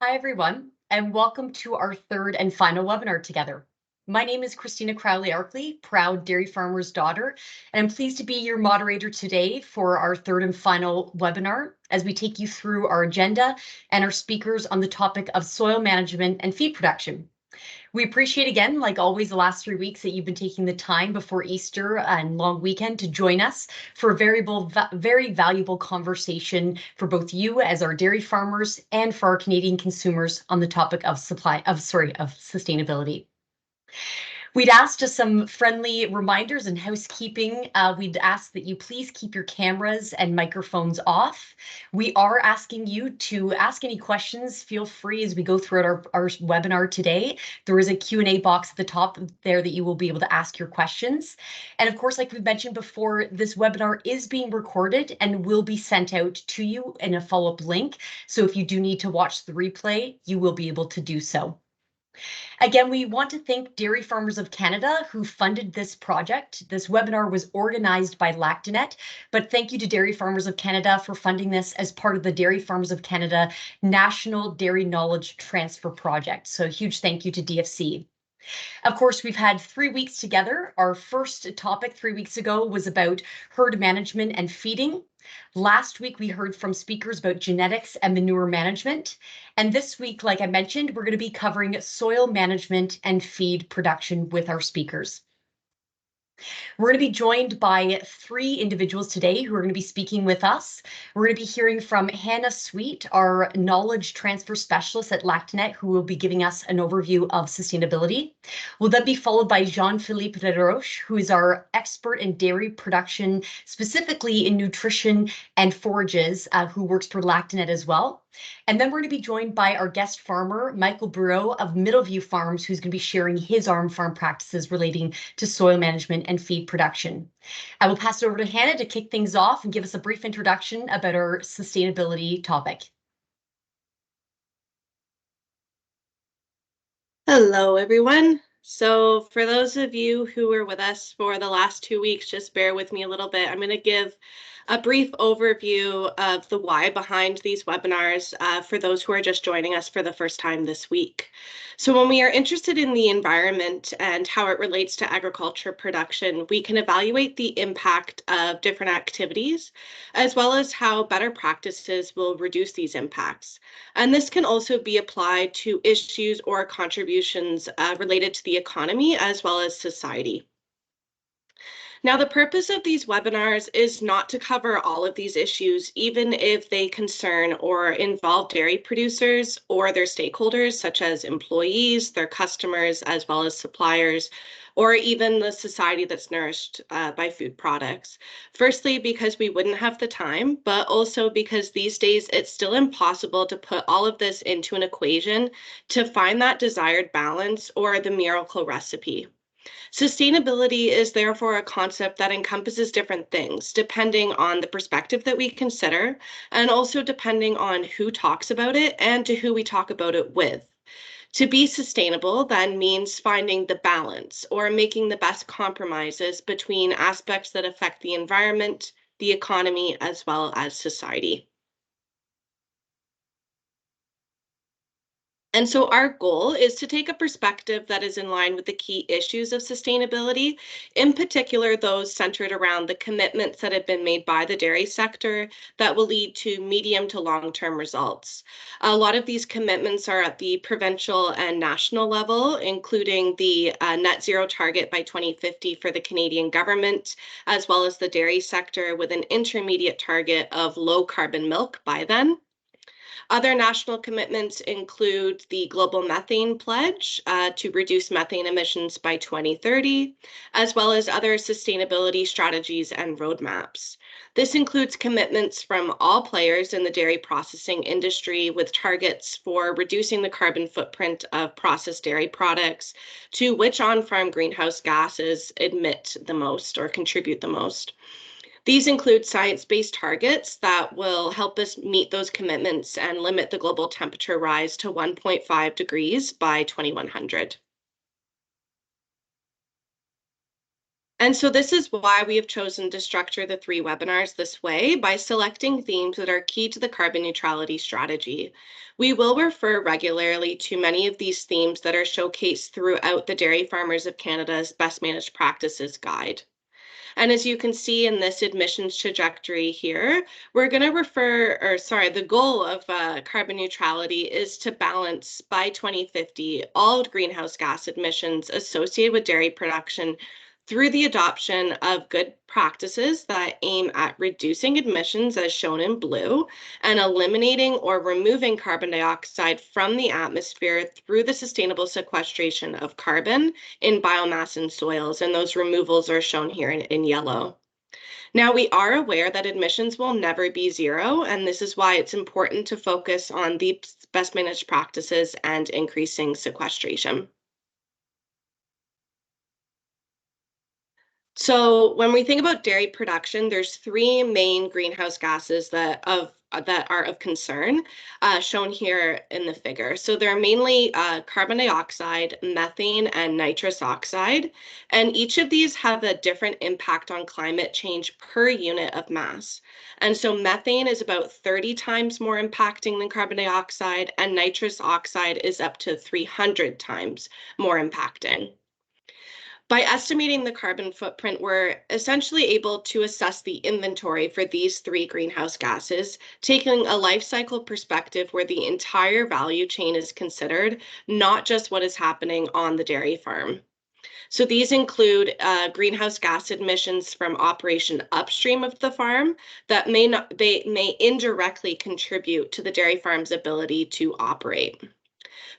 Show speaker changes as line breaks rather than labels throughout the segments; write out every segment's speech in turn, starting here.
Hi, everyone, and welcome to our third and final webinar together. My name is Christina Crowley-Arkley, proud dairy farmer's daughter, and I'm pleased to be your moderator today for our third and final webinar as we take you through our agenda and our speakers on the topic of soil management and feed production. We appreciate again, like always, the last 3 weeks that you've been taking the time before Easter and long weekend to join us for a very valuable conversation for both you as our dairy farmers and for our Canadian consumers on the topic of sustainability. We'd ask just some friendly reminders and housekeeping. We'd ask that you please keep your cameras and microphones off. We are asking you to ask any questions. Feel free as we go throughout our webinar today. There is a Q&A box at the top there that you will be able to ask your questions. And of course, like we've mentioned before, this webinar is being recorded and will be sent out to you in a follow-up link. So if you do need to watch the replay, you will be able to do so. Again, we want to thank Dairy Farmers of Canada who funded this project. This webinar was organized by Lactanet, but thank you to Dairy Farmers of Canada for funding this as part of the Dairy Farmers of Canada National Dairy Knowledge Transfer Project. So a huge thank you to DFC. Of course, we've had 3 weeks together. Our first topic 3 weeks ago was about herd management and feeding. Last week, we heard from speakers about genetics and manure management. And this week, like I mentioned, we're going to be covering soil management and feed production with our speakers. We're going to be joined by 3 individuals today who are going to be speaking with us. We're going to be hearing from Hannah Sweet, our knowledge transfer specialist at Lactanet, who will be giving us an overview of sustainability. We'll then be followed by Jean-Philippe Desroches, who is our expert in dairy production, specifically in nutrition and forages, who works for Lactanet as well. And then we're going to be joined by our guest farmer, Michael Bureau of Middleview Farms, who's going to be sharing his farm practices relating to soil management and feed production. I will pass it over to Hannah to kick things off and give us a brief introduction about our sustainability topic.
Hello, everyone. So for those of you who were with us for the last 2 weeks, just bear with me a little bit. I'm going to give a brief overview of the why behind these webinars for those who are just joining us for the first time this week. So when we are interested in the environment and how it relates to agriculture production, we can evaluate the impact of different activities, as well as how better practices will reduce these impacts. And this can also be applied to issues or contributions related to the economy as well as society. Now, the purpose of these webinars is not to cover all of these issues, even if they concern or involve dairy producers or their stakeholders, such as employees, their customers, as well as suppliers, or even the society that's nourished by food products. Firstly, because we wouldn't have the time, but also because these days it's still impossible to put all of this into an equation to find that desired balance or the miracle recipe. Sustainability is therefore a concept that encompasses different things, depending on the perspective that we consider, and also depending on who talks about it and to who we talk about it with. To be sustainable then means finding the balance or making the best compromises between aspects that affect the environment, the economy, as well as society. And so our goal is to take a perspective that is in line with the key issues of sustainability, in particular those centered around the commitments that have been made by the dairy sector that will lead to medium to long-term results. A lot of these commitments are at the provincial and national level, including the net zero target by 2050 for the Canadian government, as well as the dairy sector with an intermediate target of low carbon milk by then. Other national commitments include the Global Methane Pledge to reduce methane emissions by 2030, as well as other sustainability strategies and roadmaps. This includes commitments from all players in the dairy processing industry with targets for reducing the carbon footprint of processed dairy products to which on-farm greenhouse gases emit the most or contribute the most. These include science-based targets that will help us meet those commitments and limit the global temperature rise to 1.5 degrees by 2100. And so this is why we have chosen to structure the 3 webinars this way, by selecting themes that are key to the carbon neutrality strategy. We will refer regularly to many of these themes that are showcased throughout the Dairy Farmers of Canada's Best Managed Practices Guide. And as you can see in this admissions trajectory here, we're going to the goal of carbon neutrality is to balance by 2050 all greenhouse gas emissions associated with dairy production through the adoption of good practices that aim at reducing emissions as shown in blue and eliminating or removing carbon dioxide from the atmosphere through the sustainable sequestration of carbon in biomass and soils, and those removals are shown here in yellow. Now, we are aware that emissions will never be zero, and this is why it's important to focus on the best managed practices and increasing sequestration. So when we think about dairy production, there's 3 main greenhouse gases that are of concern, shown here in the figure. So they're mainly carbon dioxide, methane, and nitrous oxide. And each of these have a different impact on climate change per unit of mass. And so methane is about 30 times more impacting than carbon dioxide, and nitrous oxide is up to 300 times more impacting. By estimating the carbon footprint, we're essentially able to assess the inventory for these 3 greenhouse gases, taking a life cycle perspective where the entire value chain is considered, not just what is happening on the dairy farm. So these include greenhouse gas emissions from operation upstream of the farm that they may indirectly contribute to the dairy farm's ability to operate.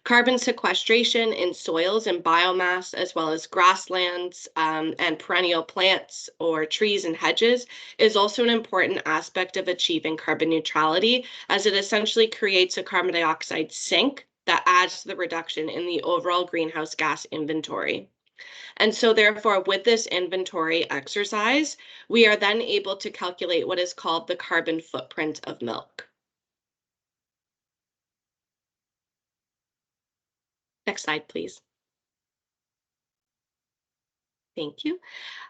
Carbon sequestration in soils and biomass, as well as grasslands and perennial plants or trees and hedges, is also an important aspect of achieving carbon neutrality, as it essentially creates a carbon dioxide sink that adds to the reduction in the overall greenhouse gas inventory. And so therefore, with this inventory exercise, we are then able to calculate what is called the carbon footprint of milk. Next slide, please. Thank you.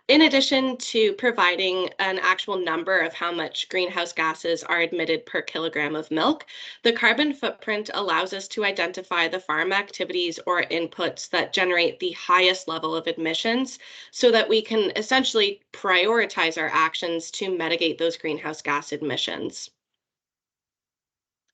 In addition to providing an actual number of how much greenhouse gases are emitted per kilogram of milk, the carbon footprint allows us to identify the farm activities or inputs that generate the highest level of emissions so that we can essentially prioritize our actions to mitigate those greenhouse gas emissions.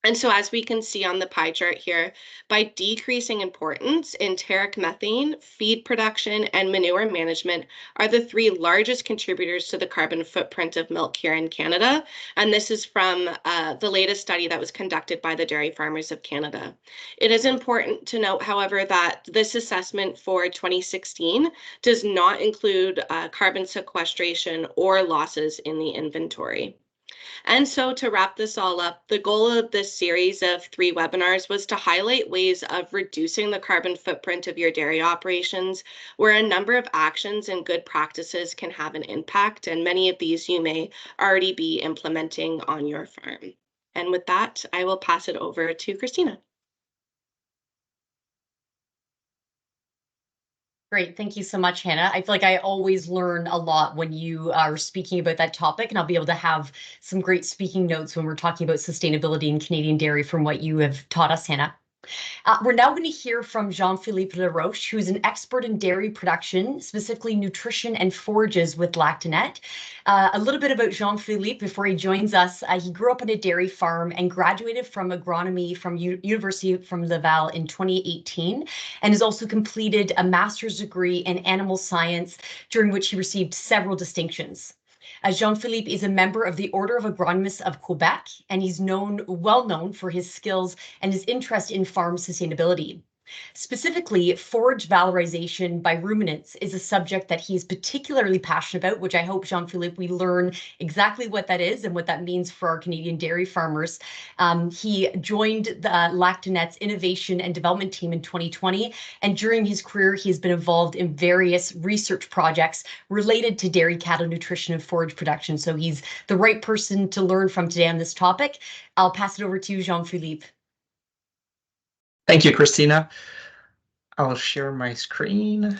And so as we can see on the pie chart here, by decreasing importance, enteric methane, feed production, and manure management are the 3 largest contributors to the carbon footprint of milk here in Canada. And this is from the latest study that was conducted by the Dairy Farmers of Canada. It is important to note, however, that this assessment for 2016 does not include carbon sequestration or losses in the inventory. And so to wrap this all up, the goal of this series of 3 webinars was to highlight ways of reducing the carbon footprint of your dairy operations, where a number of actions and good practices can have an impact, and many of these you may already be implementing on your farm. And with that, I will pass it over to Christina.
Great. Thank you so much, Hannah. I feel like I always learn a lot when you are speaking about that topic, and I'll be able to have some great speaking notes when we're talking about sustainability in Canadian dairy from what you have taught us, Hannah. We're now going to hear from Jean-Philippe Laroche, who's an expert in dairy production, specifically nutrition and forages with Lactanet. A little bit about Jean-Philippe before he joins us. He grew up on a dairy farm and graduated from agronomy from University from Laval in 2018, and has also completed a master's degree in animal science, during which he received several distinctions. Jean-Philippe is a member of the Order of Agronomists of Quebec, and he's well known for his skills and his interest in farm sustainability. Specifically, forage valorization by ruminants is a subject that he's particularly passionate about, which I hope, Jean-Philippe, we learn exactly what that is and what that means for our Canadian dairy farmers. He joined the Lactanet's innovation and development team in 2020, and during his career, he has been involved in various research projects related to dairy cattle nutrition and forage production. So he's the right person to learn from today on this topic. I'll pass it over to you, Jean-Philippe.
Thank you, Christina. I'll share my screen.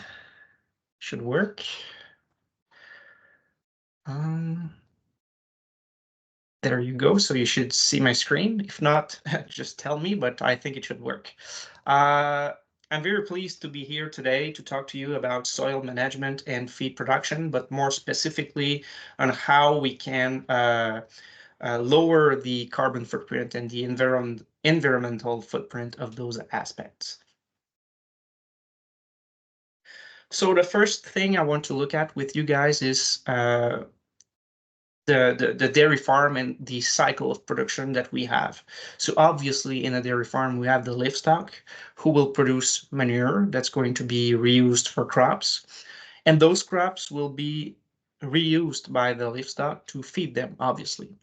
Should work. There you go. So you should see my screen. If not, just tell me, but I think it should work. I'm very pleased to be here today to talk to you about soil management and feed production, but more specifically on how we can lower the carbon footprint and the environmental footprint of those aspects. So the first thing I want to look at with you guys is the dairy farm and the cycle of production that we have. So obviously in a dairy farm, we have the livestock who will produce manure that's going to be reused for crops. And those crops will be reused by the livestock to feed them, obviously.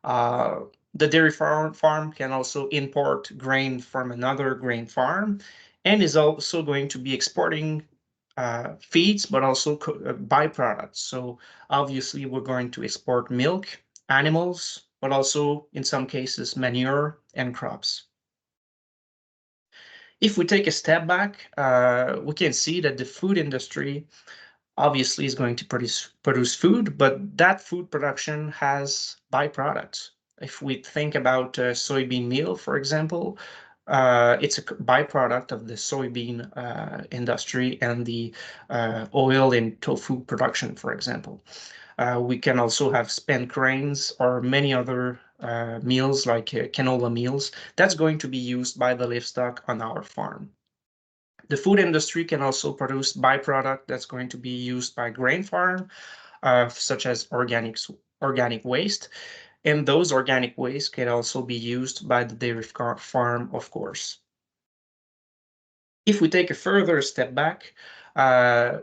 The dairy farm can also import grain from another grain farm and is also going to be exporting feeds, but also byproducts. So obviously we're going to export milk, animals, but also in some cases manure and crops. If we take a step back, we can see that the food industry obviously is going to produce food, but that food production has byproducts. If we think about soybean meal, for example, it's a byproduct of the soybean industry and the oil and tofu production, for example. We can also have spent grains or many other meals like canola meals that's going to be used by the livestock on our farm. The food industry can also produce byproduct that's going to be used by grain farm, such as organic waste. And those organic waste can also be used by the dairy farm, of course. If we take a further step back,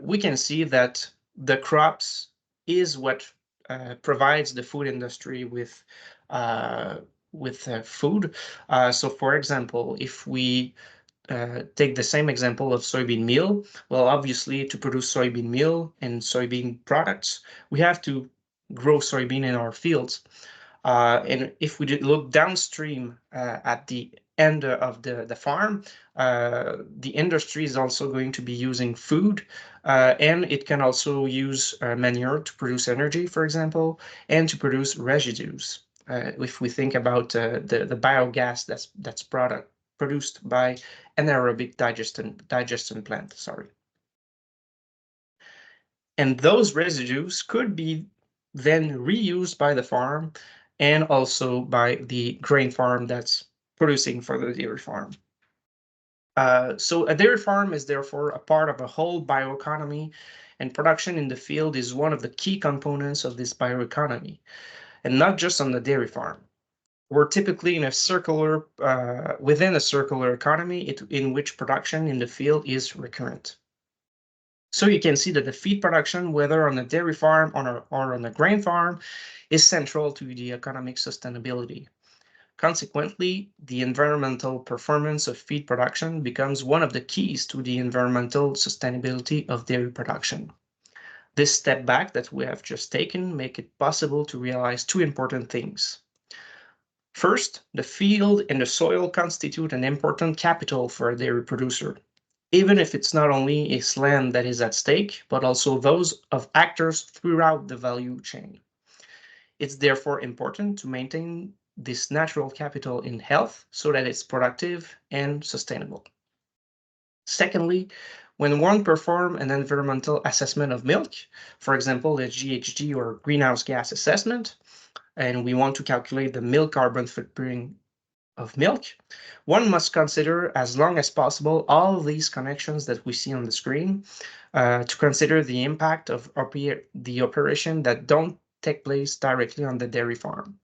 we can see that the crops is what provides the food industry with food. So for example, if we take the same example of soybean meal. Well, obviously, to produce soybean meal and soybean products, we have to grow soybean in our fields. And if we look downstream at the end of the farm, the industry is also going to be using food, and it can also use manure to produce energy, for example, and to produce residues. If we think about the biogas that's produced by anaerobic digestion plant, sorry. And those residues could be then reused by the farm and also by the grain farm that's producing for the dairy farm. So a dairy farm is therefore a part of a whole bioeconomy, and production in the field is one of the key components of this bioeconomy, and not just on the dairy farm. We're typically in a circular, within a circular economy in which production in the field is recurrent. So you can see that the feed production, whether on a dairy farm or on a grain farm, is central to the economic sustainability. Consequently, the environmental performance of feed production becomes one of the keys to the environmental sustainability of dairy production. This step back that we have just taken make it possible to realize two important things. First, the field and the soil constitute an important capital for a dairy producer, even if it's not only its land that is at stake, but also those of actors throughout the value chain. It's therefore important to maintain this natural capital in health so that it's productive and sustainable. Secondly, when one performs an environmental assessment of milk, for example, a GHG or greenhouse gas assessment, and we want to calculate the milk carbon footprint of milk, one must consider as long as possible all of these connections that we see on the screen to consider the impact of the operation that don't take place directly on the dairy farm.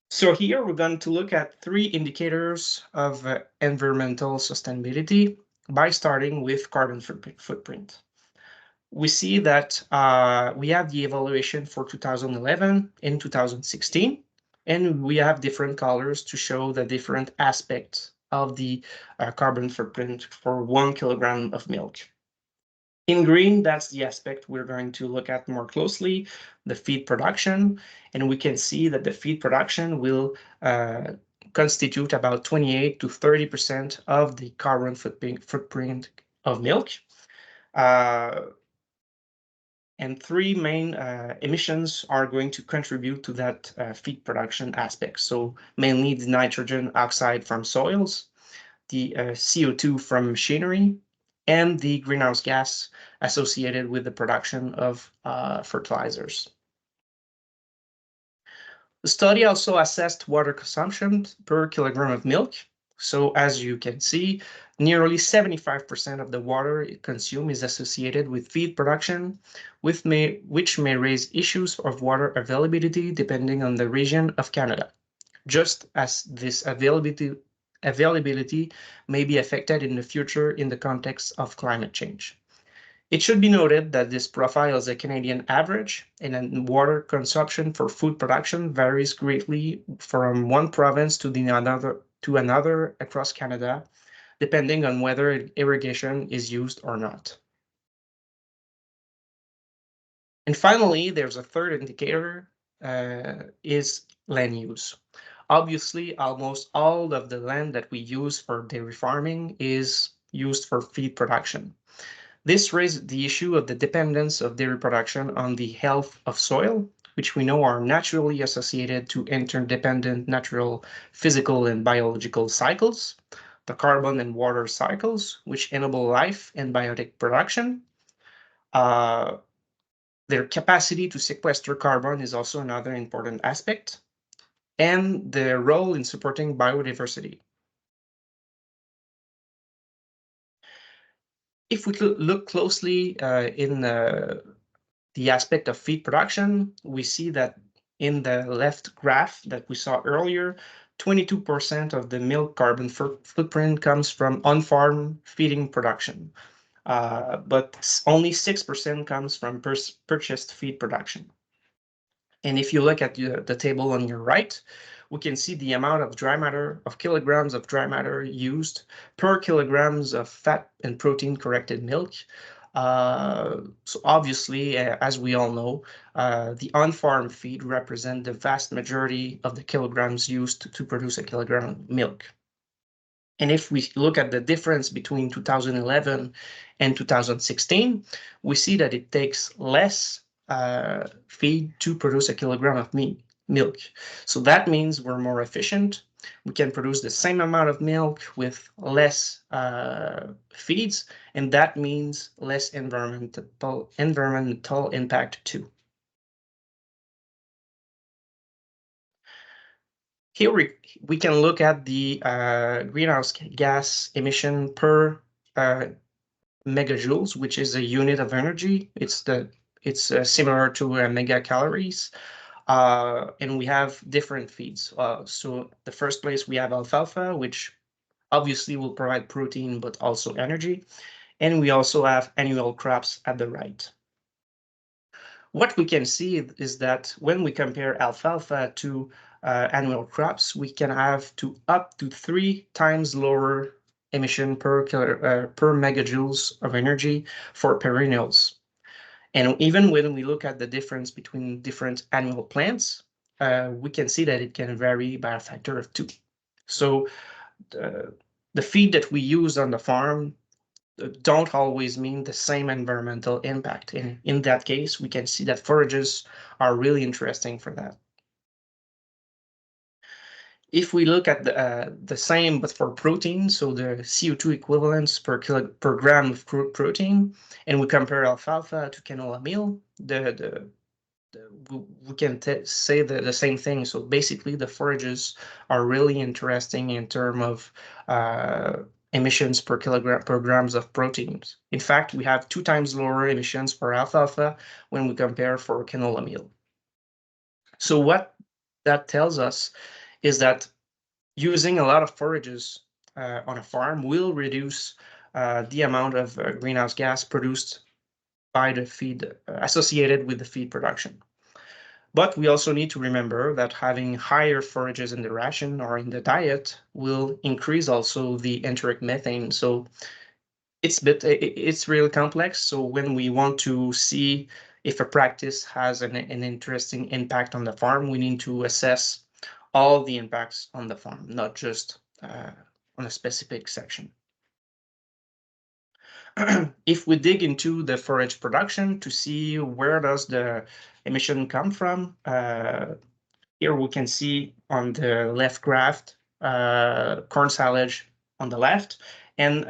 So here we're going to look at three indicators of environmental sustainability by starting with carbon footprint. We see that we have the evaluation for 2011 and 2016, and we have different colors to show the different aspects of the carbon footprint for 1 kilogram of milk. In green, that's the aspect we're going to look at more closely, the feed production, and we can see that the feed production will constitute about 28 to 30% of the carbon footprint of milk. And three main emissions are going to contribute to that feed production aspect. So mainly the nitrogen oxide from soils, the CO2 from machinery, and the greenhouse gas associated with the production of fertilizers. The study also assessed water consumption per kilogram of milk. So as you can see, nearly 75% of the water consumed is associated with feed production, which may raise issues of water availability depending on the region of Canada, just as this availability may be affected in the future in the context of climate change. It should be noted that this profile is a Canadian average, and water consumption for food production varies greatly from one province to another across Canada, depending on whether irrigation is used or not. And finally, there's a third indicator, is land use. Obviously, almost all of the land that we use for dairy farming is used for feed production. This raises the issue of the dependence of dairy production on the health of soil, which we know are naturally associated to interdependent natural physical and biological cycles, the carbon and water cycles, which enable life and biotic production. Their capacity to sequester carbon is also another important aspect, and their role in supporting biodiversity. If we look closely in the aspect of feed production, we see that in the left graph that we saw earlier, 22% of the milk carbon footprint comes from on-farm feeding production, but only 6% comes from purchased feed production. And if you look at the table on your right, we can see the amount of dry matter, of kilograms of dry matter used per kilograms of fat and protein corrected milk. So obviously, as we all know, the on-farm feed represent the vast majority of the kilograms used to produce a kilogram of milk. And if we look at the difference between 2011 and 2016, we see that it takes less feed to produce a kilogram of milk. So that means we're more efficient. We can produce the same amount of milk with less feeds, and that means less environmental impact too. Here we can look at the greenhouse gas emission per megajoules, which is a unit of energy. It's similar to megacalories, and we have different feeds. So the first place we have alfalfa, which obviously will provide protein but also energy, and we also have annual crops at the right. What we can see is that when we compare alfalfa to annual crops, we can have up to 3 times lower emission per megajoules of energy for perennials. And even when we look at the difference between different annual plants, we can see that it can vary by a factor of 2. So the feed that we use on the farm don't always mean the same environmental impact. In that case, we can see that forages are really interesting for that. If we look at the same, but for protein, so the CO2 equivalents per gram of protein, and we compare alfalfa to canola meal, we can say the same thing. So basically, the forages are really interesting in terms of emissions per grams of proteins. In fact, we have 2 times lower emissions for alfalfa when we compare for canola meal. So what that tells us is that using a lot of forages on a farm will reduce the amount of greenhouse gas produced by the feed associated with the feed production. But we also need to remember that having higher forages in the ration or in the diet will increase also the enteric methane. So it's really complex. So when we want to see if a practice has an interesting impact on the farm, we need to assess all the impacts on the farm, not just on a specific section. if we dig into the forage production to see where does the emission come from, here we can see on the left graph corn silage on the left and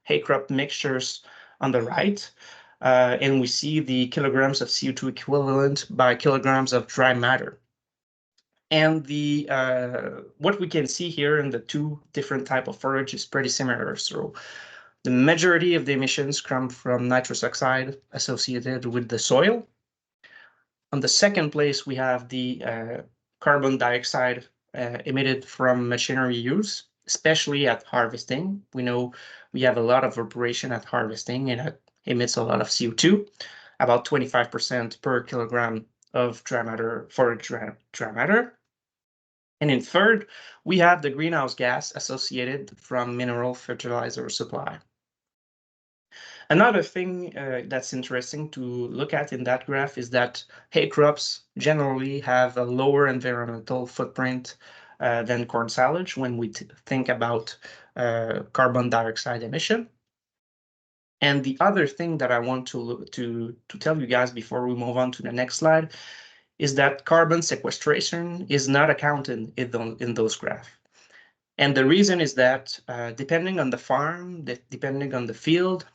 hay crop mixtures on the right. And we see the kilograms of CO2 equivalent by kilograms of dry matter. And the what we can see here in the two different type of forage is pretty similar. So the majority of the emissions come from nitrous oxide associated with the soil. On the second place, we have the carbon dioxide emitted from machinery use, especially at harvesting. We know we have a lot of evaporation at harvesting and it emits a lot of CO2, about 25% per kilogram of dry matter for dry matter. And in third, we have the greenhouse gas associated from mineral fertilizer supply. Another thing that's interesting to look at in that graph is that hay crops generally have a lower environmental footprint than corn silage when we think about carbon dioxide emission. And the other thing that I want to tell you guys before we move on to the next slide is that carbon sequestration is not accounted in those graphs. And the reason is that depending on the farm, depending on the field,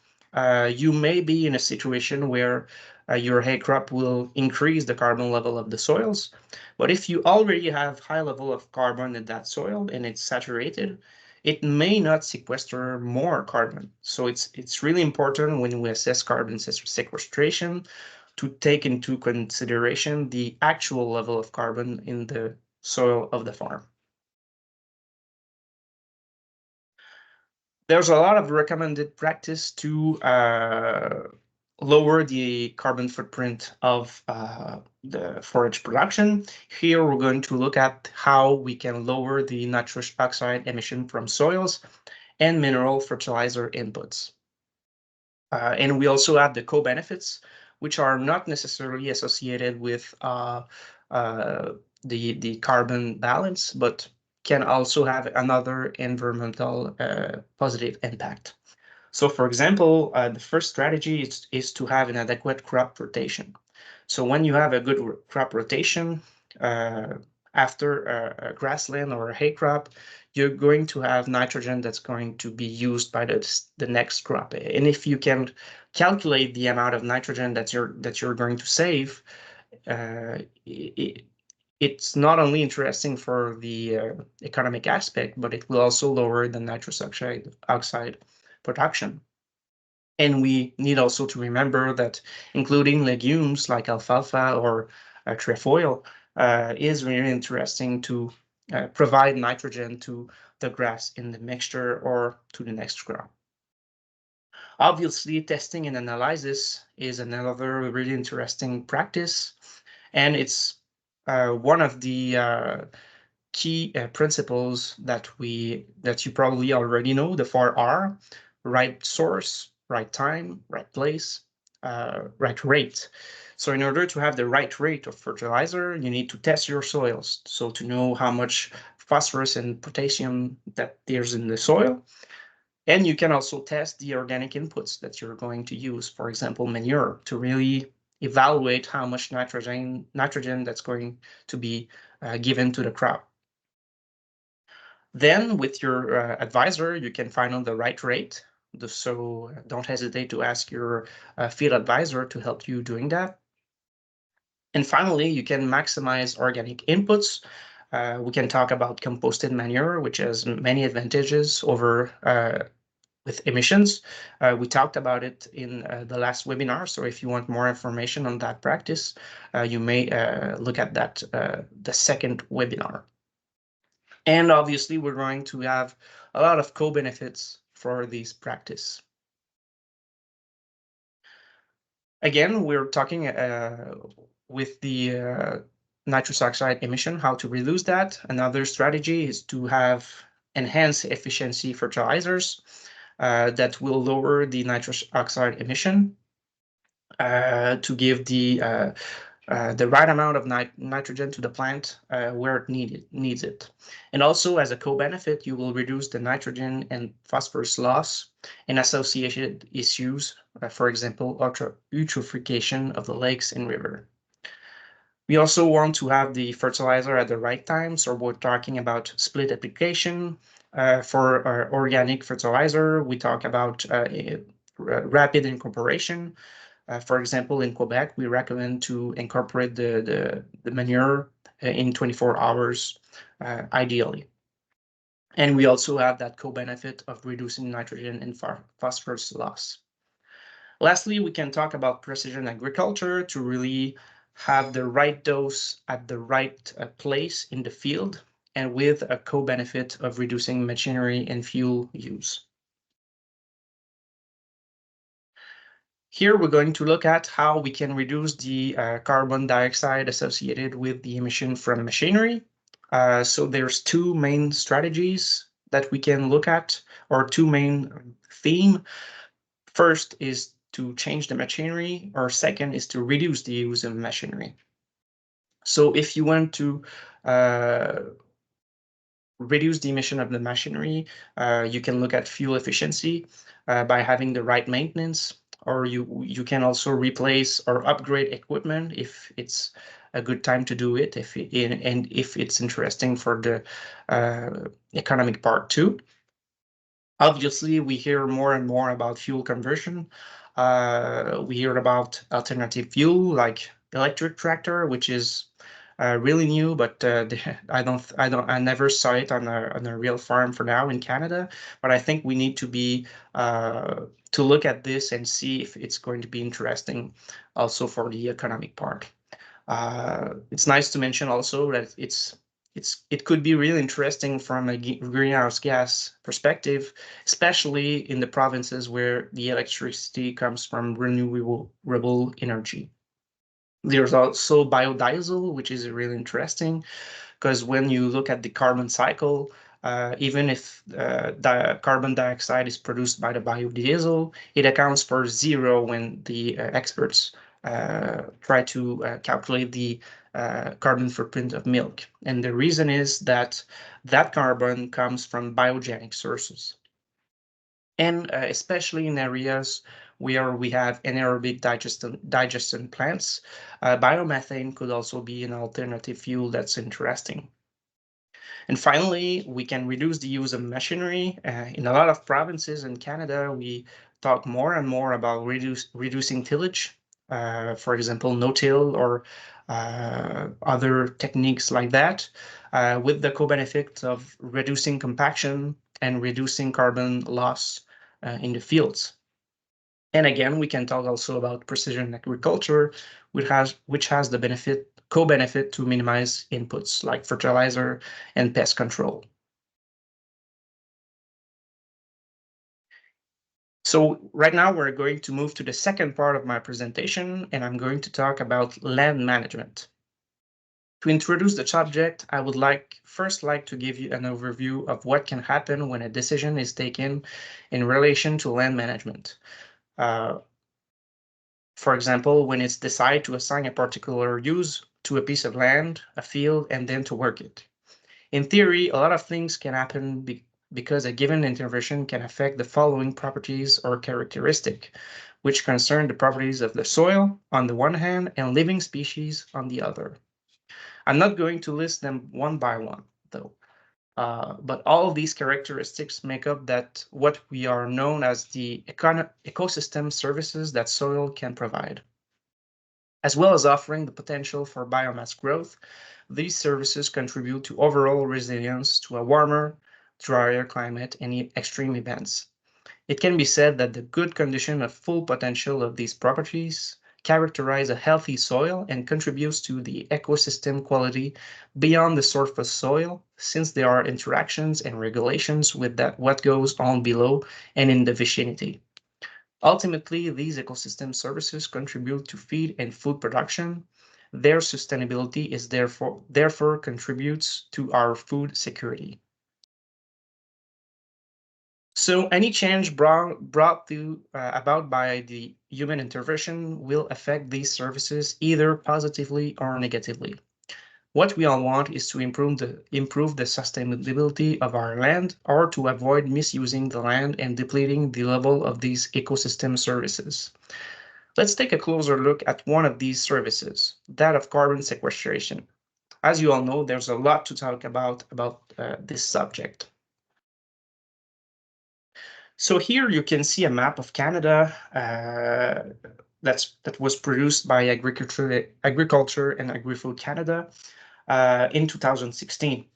you may be in a situation where your hay crop will increase the carbon level of the soils. But if you already have high level of carbon in that soil and it's saturated, it may not sequester more carbon. So it's really important when we assess carbon sequestration to take into consideration the actual level of carbon in the soil of the farm. There's a lot of recommended practice to lower the carbon footprint of the forage production. Here we're going to look at how we can lower the nitrous oxide emission from soils and mineral fertilizer inputs. And we also have the co-benefits, which are not necessarily associated with the carbon balance, but can also have another environmental positive impact. So for example, the first strategy is to have an adequate crop rotation. So when you have a good crop rotation, after a grassland or a hay crop, you're going to have nitrogen that's going to be used by the next crop. And if you can calculate the amount of nitrogen that you're going to save, it's not only interesting for the economic aspect, but it will also lower the nitrous oxide production. And we need also to remember that including legumes like alfalfa or trefoil is really interesting to provide nitrogen to the grass in the mixture or to the next crop. Obviously, testing and analysis is another really interesting practice, and it's one of the key principles that you probably already know, the 4R: right source, right time, right place, right rate. So in order to have the right rate of fertilizer, you need to test your soils. So to know how much phosphorus and potassium that there's in the soil. And you can also test the organic inputs that you're going to use, for example, manure, to really evaluate how much nitrogen that's going to be given to the crop. Then with your advisor, you can find out the right rate. So don't hesitate to ask your field advisor to help you doing that. And finally, you can maximize organic inputs. We can talk about composted manure, which has many advantages over with emissions. We talked about it in the last webinar. So if you want more information on that practice, you may look at that the second webinar. And obviously, we're going to have a lot of co-benefits for this practice. Again, we're talking with the nitrous oxide emission, how to reduce that. Another strategy is to have enhanced efficiency fertilizers that will lower the nitrous oxide emission to give the the right amount of nitrogen to the plant where it needs it. And also, as a co-benefit, you will reduce the nitrogen and phosphorus loss and associated issues, for example, eutrophication of the lakes and river. We also want to have the fertilizer at the right time, so we're talking about split application. For our organic fertilizer, we talk about rapid incorporation. For example, in Quebec, we recommend to incorporate the manure in 24 hours, ideally. And we also have that co-benefit of reducing nitrogen and phosphorus loss. Lastly, we can talk about precision agriculture to really have the right dose at the right place in the field and with a co-benefit of reducing machinery and fuel use. Here we're going to look at how we can reduce the carbon dioxide associated with the emission from machinery. So there's two main strategies that we can look at, or two main themes. First is to change the machinery, or second is to reduce the use of machinery. So if you want to reduce the emission of the machinery, you can look at fuel efficiency by having the right maintenance, or you can also replace or upgrade equipment if it's a good time to do it, and if it's interesting for the economic part too. Obviously, we hear more and more about fuel conversion. We hear about alternative fuel like electric tractor, which is really new, but I never saw it on a real farm for now in Canada. But I think we need to look at this and see if it's going to be interesting also for the economic part. It's nice to mention also that it could be really interesting from a greenhouse gas perspective, especially in the provinces where the electricity comes from renewable energy. There's also biodiesel, which is really interesting because when you look at the carbon cycle, even if the carbon dioxide is produced by the biodiesel, it accounts for zero when the experts try to calculate the carbon footprint of milk. And the reason is that that carbon comes from biogenic sources. And especially in areas where we have anaerobic digestion plants, biomethane could also be an alternative fuel that's interesting. And finally, we can reduce the use of machinery. In a lot of provinces in Canada, we talk more and more about reducing tillage, for example, no-till or other techniques like that, with the co-benefit of reducing compaction and reducing carbon loss in the fields. And again, we can talk also about precision agriculture, which has the co-benefit to minimize inputs like fertilizer and pest control. So right now we're going to move to the second part of my presentation, and I'm going to talk about land management. To introduce the subject, I would first like to give you an overview of what can happen when a decision is taken in relation to land management. For example, when it's decided to assign a particular use to a piece of land, a field, and then to work it. In theory, a lot of things can happen because a given intervention can affect the following properties or characteristic, which concern the properties of the soil on the one hand and living species on the other. I'm not going to list them one by one, though. But all of these characteristics make up that what we are known as the ecosystem services that soil can provide. As well as offering the potential for biomass growth, these services contribute to overall resilience to a warmer, drier climate and extreme events. It can be said that the good condition of full potential of these properties characterize a healthy soil and contributes to the ecosystem quality beyond the surface soil, since there are interactions and regulations with what goes on below and in the vicinity. Ultimately, these ecosystem services contribute to feed and food production. Their sustainability is therefore contributes to our food security. So any change brought about by the human intervention will affect these services either positively or negatively. What we all want is to improve the sustainability of our land, or to avoid misusing the land and depleting the level of these ecosystem services. Let's take a closer look at one of these services, that of carbon sequestration. As you all know, there's a lot to talk about this subject. So here you can see a map of Canada that was produced by Agriculture and Agri-Food Canada in 2016.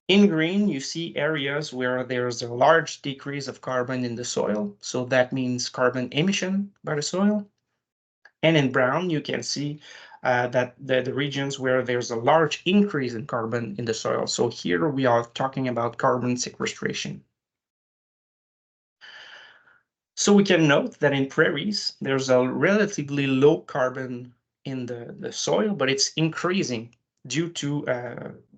In green, you see areas where there's a large decrease of carbon in the soil. So that means carbon emission by the soil. And in brown, you can see that the regions where there's a large increase in carbon in the soil. So here we are talking about carbon sequestration. So we can note that in prairies, there's a relatively low carbon in the soil, but it's increasing due to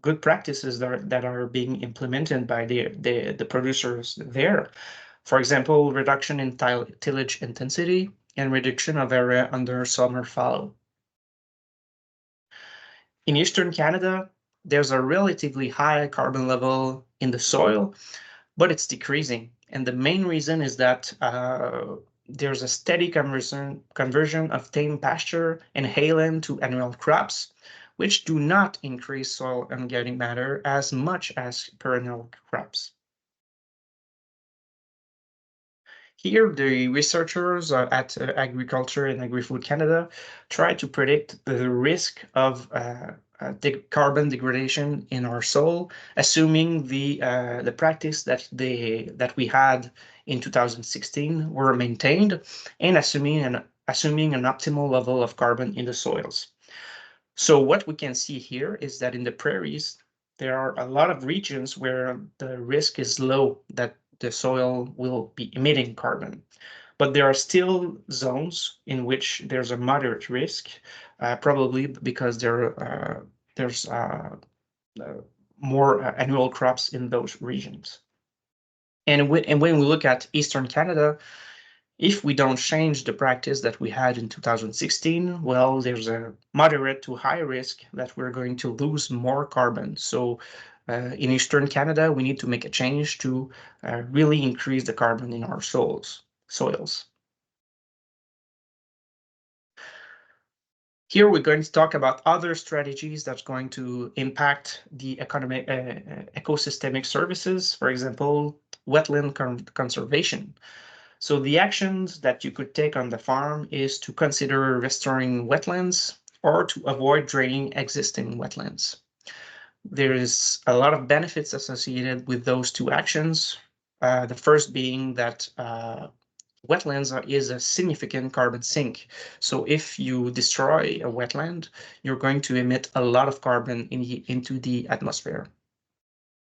good practices that are being implemented by the producers there. For example, reduction in tillage intensity and reduction of area under summer fallow. In Eastern Canada, there's a relatively high carbon level in the soil, but it's decreasing. And the main reason is that there's a steady conversion of tame pasture and hayland to annual crops, which do not increase soil organic matter as much as perennial crops. Here, the researchers at Agriculture and Agri-Food Canada try to predict the risk of carbon degradation in our soil, assuming the practice that we had in 2016 were maintained, and assuming an optimal level of carbon in the soils. So what we can see here is that in the prairies, there are a lot of regions where the risk is low that the soil will be emitting carbon. But there are still zones in which there's a moderate risk, probably because there's more annual crops in those regions. And when we look at Eastern Canada, if we don't change the practice that we had in 2016, well, there's a moderate to high risk that we're going to lose more carbon. So in Eastern Canada, we need to make a change to really increase the carbon in our soils. Here we're going to talk about other strategies that's going to impact the economic ecosystemic services, for example, wetland conservation. So the actions that you could take on the farm is to consider restoring wetlands or to avoid draining existing wetlands. There is a lot of benefits associated with those two actions. The first being that wetlands is a significant carbon sink. So if you destroy a wetland, you're going to emit a lot of carbon into the atmosphere.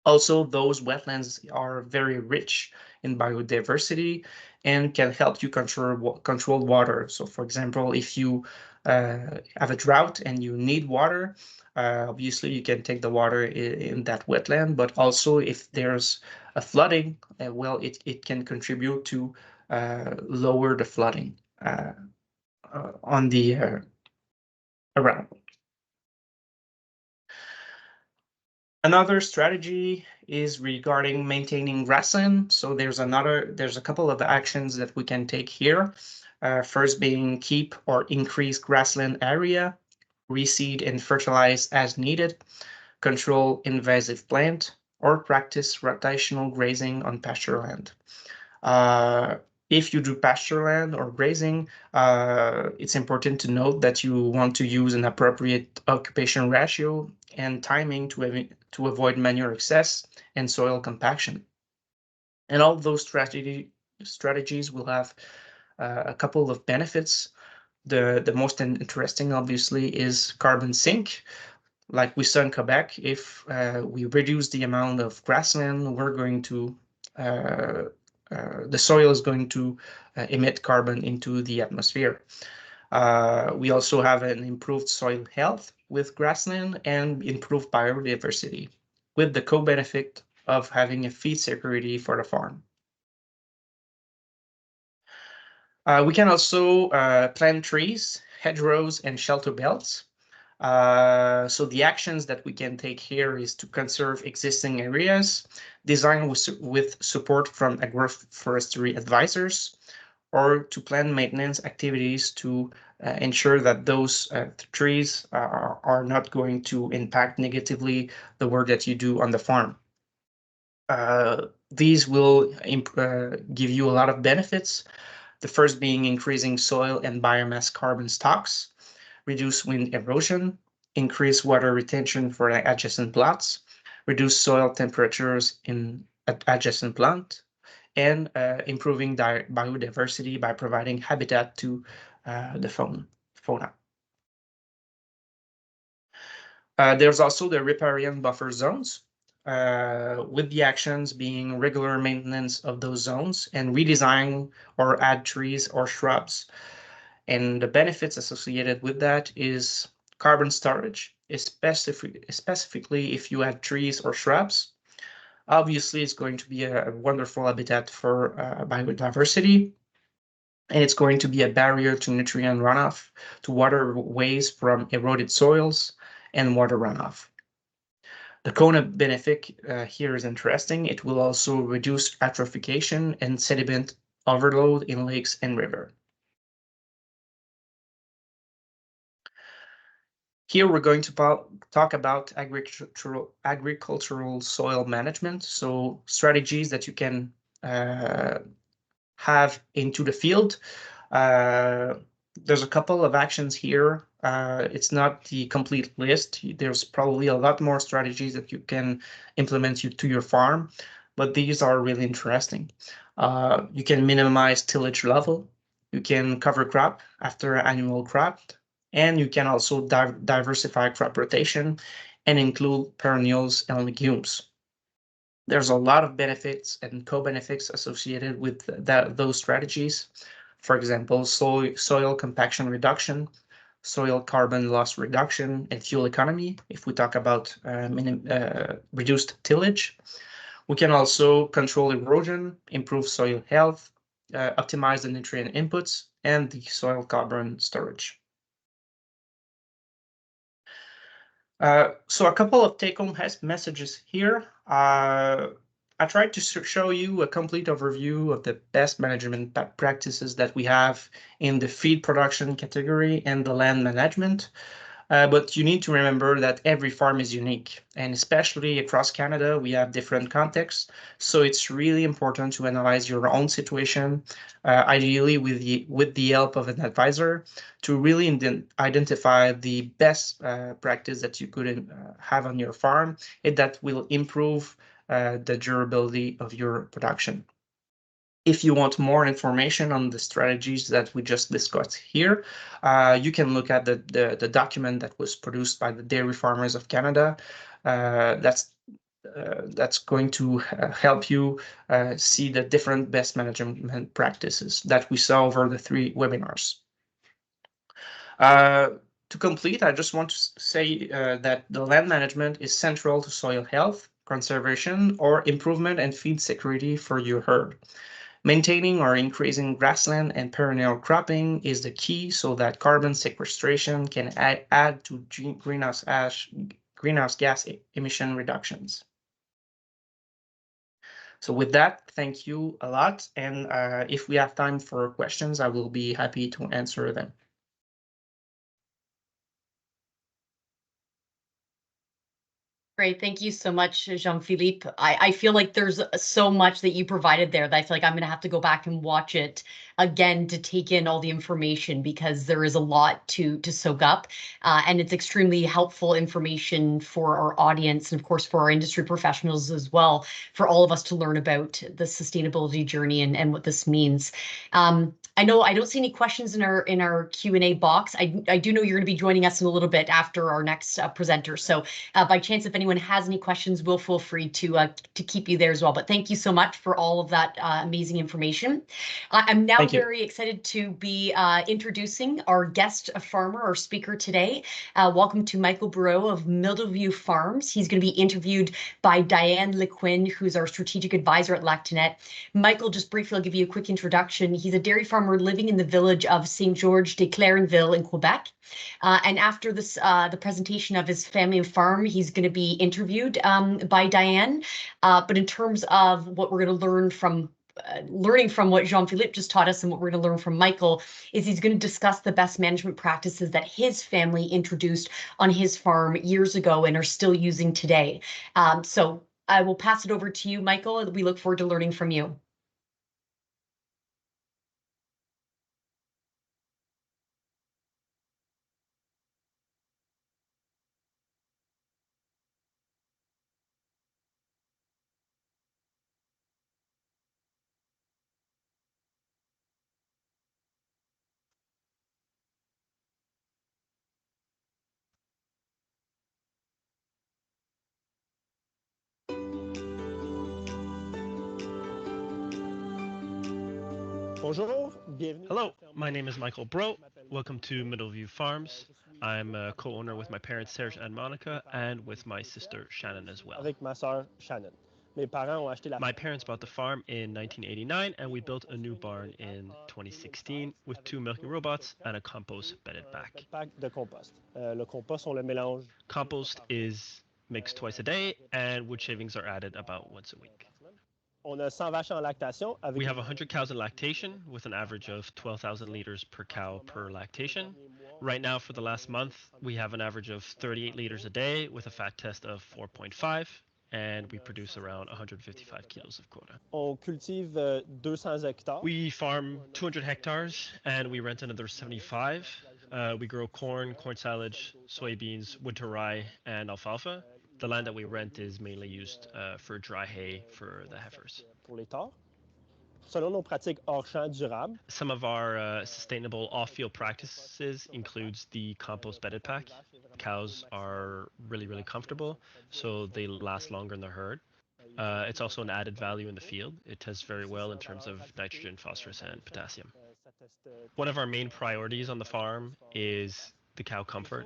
Also, those wetlands are very rich in biodiversity and can help you control water. So, for example, if you have a drought and you need water, obviously you can take the water in that wetland, but also if there's a flooding, well, it can contribute to lower the flooding on the around. Another strategy is regarding maintaining grassland. So there's a couple of actions that we can take here. First being keep or increase grassland area, reseed and fertilize as needed, control invasive plant, or practice rotational grazing on pasture land. If you do pasture land or grazing, it's important to note that you want to use an appropriate occupation ratio and timing to avoid manure excess and soil compaction. And all those strategies will have a couple of benefits. The most interesting, obviously, is carbon sink. Like we saw in Quebec, if we reduce the amount of grassland, we're going to the soil is going to emit carbon into the atmosphere. We also have an improved soil health with grassland and improved biodiversity, with the co-benefit of having a feed security for the farm. We can also plant trees, hedgerows, and shelter belts. So the actions that we can take here is to conserve existing areas, design with support from agroforestry advisors, or to plan maintenance activities to ensure that those trees are not going to impact negatively the work that you do on the farm. These will give you a lot of benefits. The first being increasing soil and biomass carbon stocks, reduce wind erosion, increase water retention for adjacent plots, reduce soil temperatures in adjacent plant, and improving biodiversity by providing habitat to the fauna. There's also the riparian buffer zones, with the actions being regular maintenance of those zones and redesign or add trees or shrubs. And the benefits associated with that is carbon storage, specifically if you add trees or shrubs. Obviously, it's going to be a wonderful habitat for biodiversity, and it's going to be a barrier to nutrient runoff, to waterways from eroded soils and water runoff. The Kona benefit here is interesting. It will also reduce eutrophication and sediment overload in lakes and rivers. Here we're going to talk about agricultural soil management, so strategies that you can have into the field. There's a couple of actions here. It's not the complete list. There's probably a lot more strategies that you can implement to your farm, but these are really interesting. You can minimize tillage level. You can cover crop after annual crop, and you can also diversify crop rotation and include perennials and legumes. There's a lot of benefits and co-benefits associated with those strategies. For example, soil compaction reduction, soil carbon loss reduction, and fuel economy, if we talk about reduced tillage. We can also control erosion, improve soil health, optimize the nutrient inputs, and the soil carbon storage. So a couple of take-home messages here. I tried to show you a complete overview of the best management practices that we have in the feed production category and the land management. But you need to remember that every farm is unique, and especially across Canada, we have different contexts. So it's really important to analyze your own situation, ideally with the help of an advisor, to really identify the best practice that you could have on your farm, and that will improve the durability of your production. If you want more information on the strategies that we just discussed here, you can look at the document that was produced by the Dairy Farmers of Canada. That's going to help you see the different best management practices that we saw over the 3 webinars. To complete, I just want to say that the land management is central to soil health, conservation, or improvement and feed security for your herd. Maintaining or increasing grassland and perennial cropping is the key so that carbon sequestration can add to greenhouse gas emission reductions. So with that, thank you a lot. And if we have time for questions, I will be happy to answer them.
Great. Thank you so much, Jean-Philippe. I feel like there's so much that you provided there that I feel like I'm going to have to go back and watch it again to take in all the information, because there is a lot to soak up, and it's extremely helpful information for our audience and of course for our industry professionals as well, for all of us to learn about the sustainability journey and what this means. I know I don't see any questions in our Q&A box. I do know you're going to be joining us in a little bit after our next presenter. So by chance, if anyone has any questions, we'll feel free to keep you there as well. But thank you so much for all of that amazing information. I'm now very excited to be introducing our guest farmer, our speaker today. Welcome to Michael Breau of Middleview Farms. He's going to be interviewed by Diane LeQuinn, who's our strategic advisor at Lactanet. Michael, just briefly, I'll give you a quick introduction. He's a dairy farmer living in the village of St. George de Clarenville in Quebec. And after this, the presentation of his family and farm, he's going to be interviewed by Diane. But in terms of what we're going to learn from learning from what Jean-Philippe just taught us and what we're going to learn from Michael is he's going to discuss the best management practices that his family introduced on his farm years ago and are still using today. So I will pass it over to you, Michael, and we look forward to learning from you.
Hello, my name is Michael Breau. Welcome to Middleview Farms. I'm a co-owner with my parents Serge and Monica and with my sister Shannon as well. My parents bought the farm in 1989 and we built a new barn in 2016 with 2 milking robots and a compost bedded back. Compost is mixed twice a day and wood shavings are added about once a week. We have 100 cows in lactation with an average of 12,000 liters per cow per lactation. Right now, for the last month, we have an average of 38 liters a day with a fat test of 4.5, and we produce around 155 kilos of quota. We farm 200 hectares and we rent another 75. We grow corn, corn silage, soybeans, winter rye, and alfalfa. The land that we rent is mainly used for dry hay for the heifers. Some of our sustainable off-field practices includes the compost bedded pack. Cows are really comfortable, so they last longer in the herd. It's also an added value in the field. It tests very well in terms of nitrogen, phosphorus, and potassium. One of our main priorities on the farm is the cow comfort.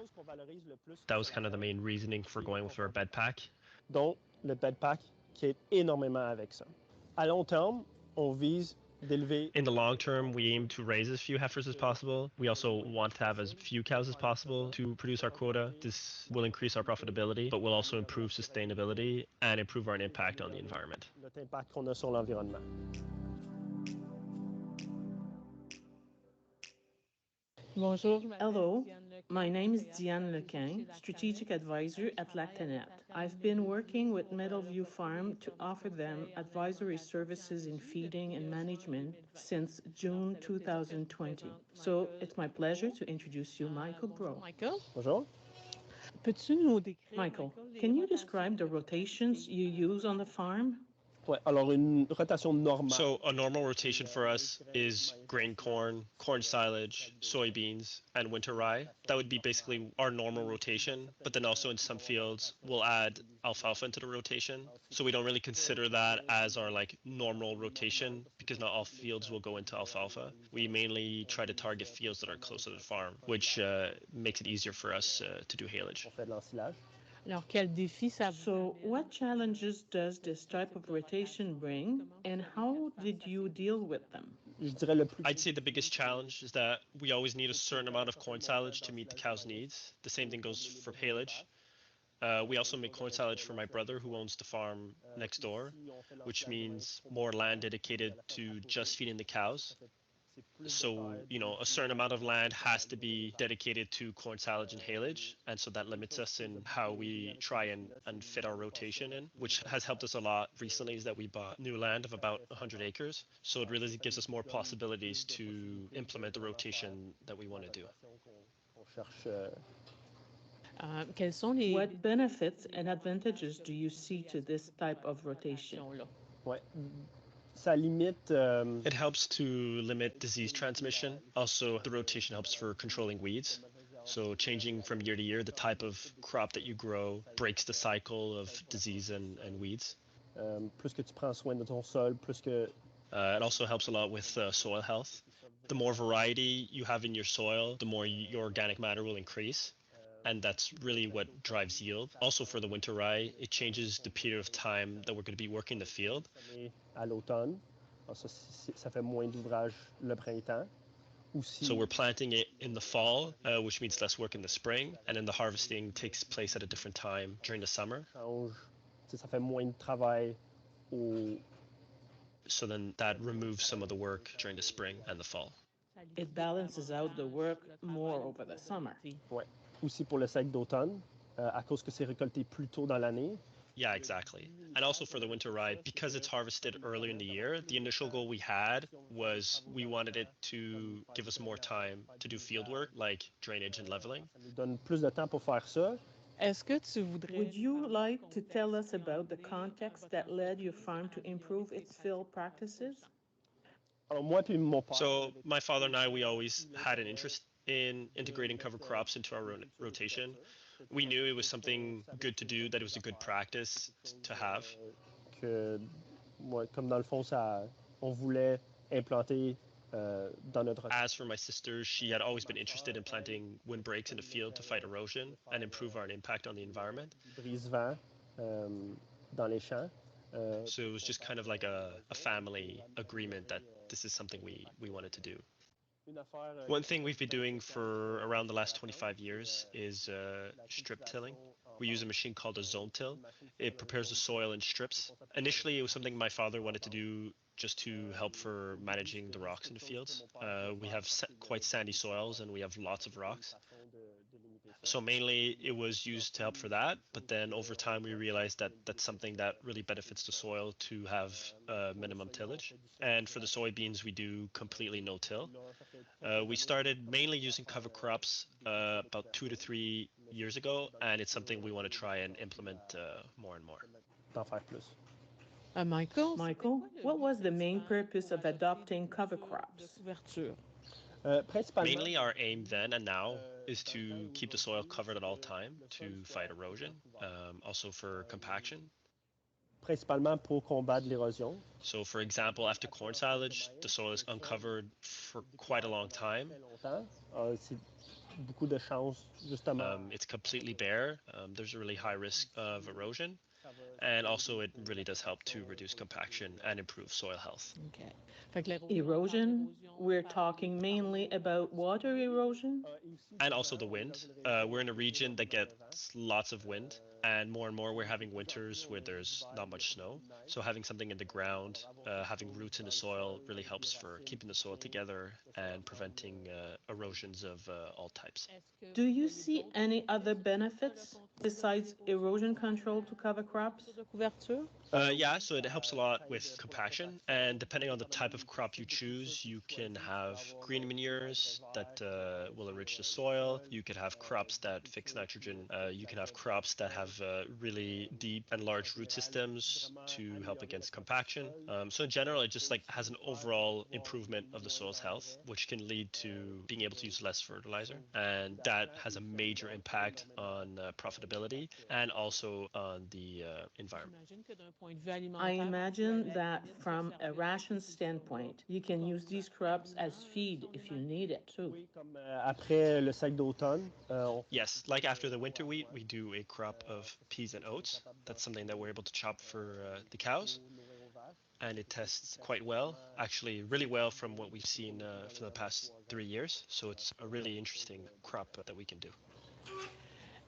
That was kind of the main reasoning for going with our bed pack. In the long term, we aim to raise as few heifers as possible. We also want to have as few cows as possible to produce our quota. This will increase our profitability, but will also improve sustainability and improve our impact on the environment.
Hello, my name is Diane Lequin, Strategic Advisor at Lactanet. I've been working with Middleview Farm to offer them advisory services in feeding and management since June 2020. So it's my pleasure to introduce you Michael Breau. Michael, can you describe the rotations you use on the farm?
So a normal rotation for us is grain corn, corn silage, soybeans, and winter rye. That would be basically our normal rotation, but then also in some fields we'll add alfalfa into the rotation. So we don't really consider that as our normal rotation because not all fields will go into alfalfa. We mainly try to target fields that are close to the farm, which makes it easier for us to do haylage.
So, what challenges does this type of rotation bring, and how did you deal with them?
I'd say the biggest challenge is that we always need a certain amount of corn silage to meet the cow's needs. The same thing goes for haylage. We also make corn silage for my brother who owns the farm next door, which means more land dedicated to just feeding the cows. So, a certain amount of land has to be dedicated to corn silage and haylage. And so that limits us in how we try and fit our rotation in, which has helped us a lot recently is that we bought new land of about 100 acres. So it really gives us more possibilities to implement the rotation that we want to do.
What benefits and advantages do you see to this type of rotation?
It helps to limit disease transmission. Also, the rotation helps for controlling weeds. So changing from year to year, the type of crop that you grow breaks the cycle of disease and weeds.
Plus que tu prends soin de ton sol, plus que
It also helps a lot with soil health. The more variety you have in your soil, the more your organic matter will increase. And that's really what drives yield. Also for the winter rye, it changes the period of time that we're going to be working the field.
à l'automne. Alors ça fait moins d'ouvrage le printemps.
So we're planting it in the fall, which means less work in the spring, and then the harvesting takes place at a different time during the summer.
Ça fait moins de travail au
So then that removes some of the work during the spring and the fall.
It balances out the work more over the summer.
Ouais. Aussi pour le sec d'automne, à cause que c'est récolté plus tôt dans l'année.
Yeah, exactly. And also for the winter rye, because it's harvested earlier in the year, the initial goal we had was we wanted it to give us more time to do field work like drainage and leveling.
Ça nous donne plus de temps pour faire ça.
Est-ce que tu voudrais...
Would you like to tell us about the context that led your farm to improve its field practices?
Alors moi puis mon père.
So my father and I, we always had an interest in integrating cover crops into our rotation. We knew it was something good to do, that it was a good practice to have.
Que, ouais, comme dans le fond, on voulait implanter dans notre.
As for my sister, she had always been interested in planting windbreaks in the field to fight erosion and improve our impact on the environment.
Brise-vent dans les champs.
So it was just kind of like a family agreement that this is something we wanted to do. One thing we've been doing for around the last 25 years is strip tilling. We use a machine called a zone till. It prepares the soil in strips. Initially, it was something my father wanted to do just to help for managing the rocks in the fields. We have quite sandy soils and we have lots of rocks. So mainly it was used to help for that, but then over time we realized that that's something that really benefits the soil to have minimum tillage. And for the soybeans, we do completely no till. We started mainly using cover crops about 2 to 3 years ago, and it's something we want to try and implement more and more.
D'en faire plus.
Michael,
What was the main purpose of adopting cover crops?
Principalement.
Mainly our aim then and now is to keep the soil covered at all time to fight erosion, also for compaction.
Principalement pour combattre l'érosion.
So for example, after corn silage, the soil is uncovered for quite a long time.
C'est beaucoup de chance, justement.
It's completely bare. There's a really high risk of erosion. And also it really does help to reduce compaction and improve soil health.
Okay. Fait que
Erosion? We're talking mainly about water erosion?
And also the wind. We're in a region that gets lots of wind, and more we're having winters where there's not much snow. So having something in the ground, having roots in the soil really helps for keeping the soil together and preventing erosions of all types.
Do you see any other benefits besides erosion control to cover crops?
Yeah, so it helps a lot with compaction, and depending on the type of crop you choose, you can have green manures that will enrich the soil. You could have crops that fix nitrogen. You can have crops that have really deep and large root systems to help against compaction. So in general, it just like has an overall improvement of the soil's health, which can lead to being able to use less fertilizer, and that has a major impact on profitability and also on the environment.
I imagine that from a ration standpoint, you can use these crops as feed if you need it too.
Comme après le sec d'automne,
Yes, like after the winter wheat, we do a crop of peas and oats. That's something that we're able to chop for the cows, and it tests quite well, actually really well from what we've seen for the past 3 years. So it's a really interesting crop that we can do.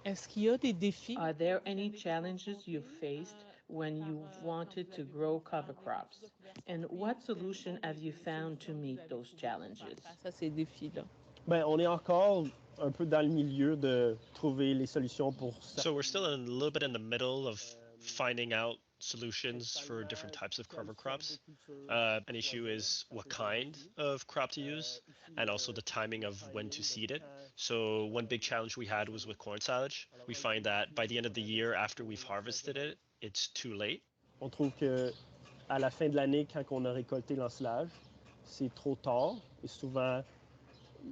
Est-ce qu'il y a des défis?
Are there any challenges you've faced when you've wanted to grow cover crops? And what solution have you found to meet those challenges?
Face à ces défis-là.
ben, on est encore un peu dans le milieu de trouver les solutions pour ça.
So we're still a little bit in the middle of finding out solutions for different types of cover crops. An issue is what kind of crop to use and also the timing of when to seed it. So one big challenge we had was with corn silage. We find that by the end of the year after we've harvested it, it's too late.
On trouve que à la fin de l'année, quand on a récolté l'ensilage, c'est trop tard et souvent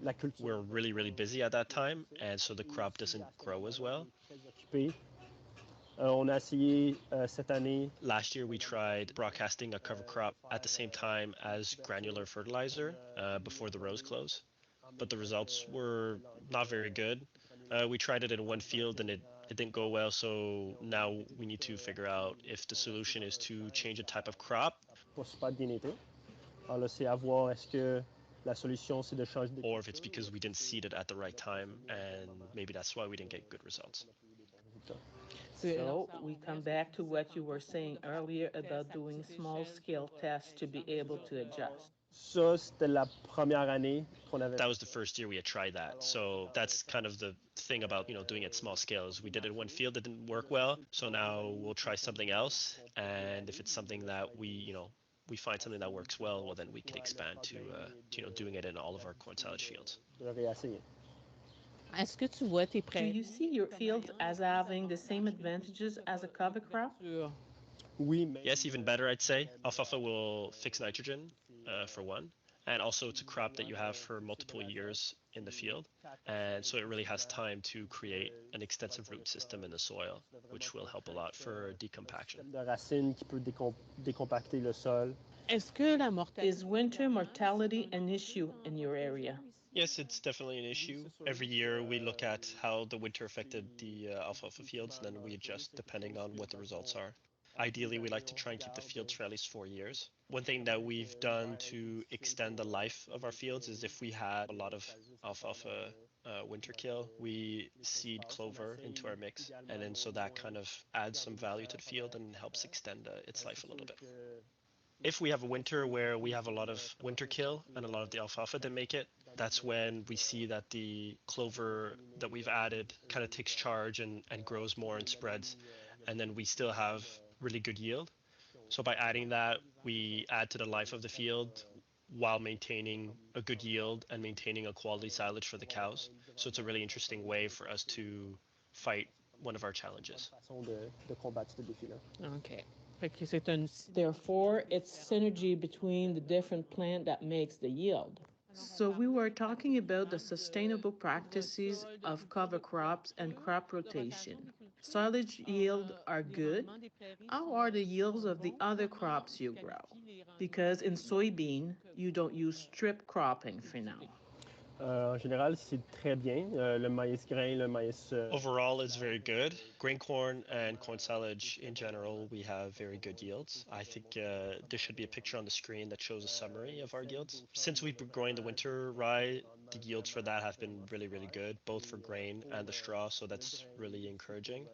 la culture.
We're really, really busy at that time, and so the crop doesn't grow as well.
Très occupé. On a essayé cette année.
Last year, we tried broadcasting a cover crop at the same time as granular fertilizer before the rows close, but the results were not very good. We tried it in one field and it didn't go well, so now we need to figure out if the solution is to change a type of crop
Pas super bien été. Alors là, c'est à voir, est-ce que la solution, c'est de changer des
or if it's because we didn't seed it at the right time and maybe that's why we didn't get good results.
So we come back to what you were saying earlier about doing small-scale tests to be able to adjust.
Ça, c'était la première année qu'on avait.
That was the first year we had tried that. So that's kind of the thing about, doing it small scales. We did it in one field that didn't work well. So now we'll try something else. And if it's something that we find something that works well then we can expand to doing it in all of our corn silage fields.
De réessayer.
Est-ce que tu vois tes
Do you see your fields as having the same advantages as a cover crop?
Oui, mais
Yes, even better, I'd say. Alfalfa will fix nitrogen, for one. And also, it's a crop that you have for multiple years in the field. And so it really has time to create an extensive root system in the soil, which will help a lot for decompaction.
de racines qui peut décompacter le sol.
Est-ce que la mortalité
Is winter mortality an issue in your area?
Yes, it's definitely an issue. Every year we look at how the winter affected the alfalfa fields, and then we adjust depending on what the results are. Ideally, we like to try and keep the fields for at least 4 years. One thing that we've done to extend the life of our fields is if we had a lot of alfalfa winter kill, we seed clover into our mix, and then so that kind of adds some value to the field and helps extend its life a little bit. If we have a winter where we have a lot of winter kill and a lot of the alfalfa didn't make it, that's when we see that the clover that we've added kind of takes charge and grows more and spreads, and then we still have really good yield. So by adding that, we add to the life of the field while maintaining a good yield and maintaining a quality silage for the cows. So it's a really interesting way for us to fight one of our challenges.
Façon de combattre ce défi-là.
OK. Fait que c'est un...
Therefore, it's synergy between the different plant that makes the yield. So we were talking about the sustainable practices of cover crops and crop rotation. Silage yield are good. How are the yields of the other crops you grow? Because in soybean, you don't use strip cropping for now.
En général, c'est très bien. Le maïs grain, le maïs.
Overall, it's very good. Grain corn and corn silage in general, we have very good yields. I think there should be a picture on the screen that shows a summary of our yields. Since we've been growing the winter rye, the yields for that have been really, really good, both for grain and the straw, so that's really encouraging.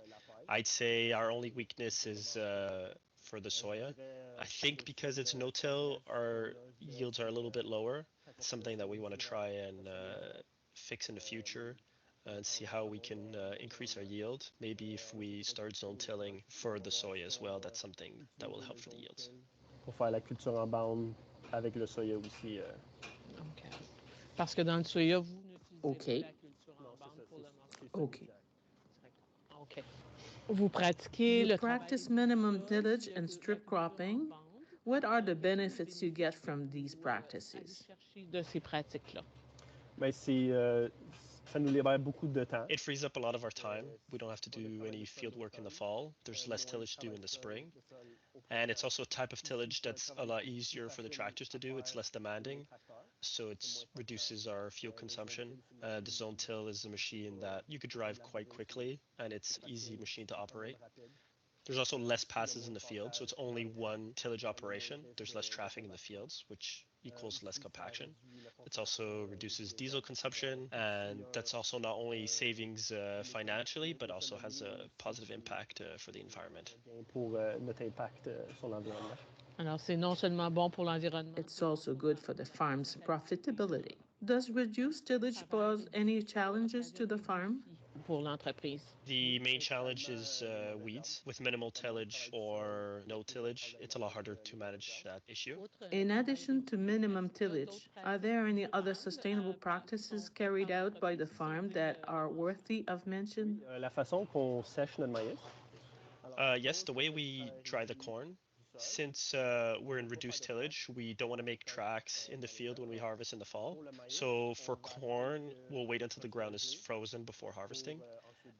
I'd say our only weakness is for the soya. I think because it's no-till, our yields are a little bit lower. It's something that we want to try and fix in the future and see how we can increase our yield. Maybe if we start zone tilling for the soya as well, that's something that will help for the yields.
Pour faire la culture en bande avec le soya aussi.
OK. Parce que dans le soya, vous n'utilisez
OK.
pas la culture en bande pour le moment.
Okay.
OK. Vous pratiquez
You
le
practice
travail
minimum
de
tillage
la
and
culture
strip
en
cropping.
bande.
What are the benefits you get from these practices?
Chercher de ces pratiques-là.
Mais ça nous libère beaucoup de temps.
It frees up a lot of our time. We don't have to do any field work in the fall. There's less tillage to do in the spring. And it's also a type of tillage that's a lot easier for the tractors to do. It's less demanding, so it reduces our fuel consumption. The zone till is a machine that you could drive quite quickly, and it's an easy machine to operate. There's also less passes in the field, so it's only one tillage operation. There's less traffic in the fields, which equals less compaction. It also reduces diesel consumption, and that's also not only savings financially, but also has a positive impact for the environment.
Pour notre impact sur l'environnement.
Alors, c'est non seulement bon pour l'environnement.
It's also good for the farm's profitability. Does reduced tillage pose any challenges to the farm?
Pour l'entreprise.
The main challenge is weeds. With minimal tillage or no tillage, it's a lot harder to manage that issue.
In addition to minimum tillage, are there any other sustainable practices carried out by the farm that are worthy of mention?
La façon qu'on sèche notre maïs.
Yes, the way we dry the corn Since we're in reduced tillage, we don't want to make tracks in the field when we harvest in the fall. So for corn, we'll wait until the ground is frozen before harvesting.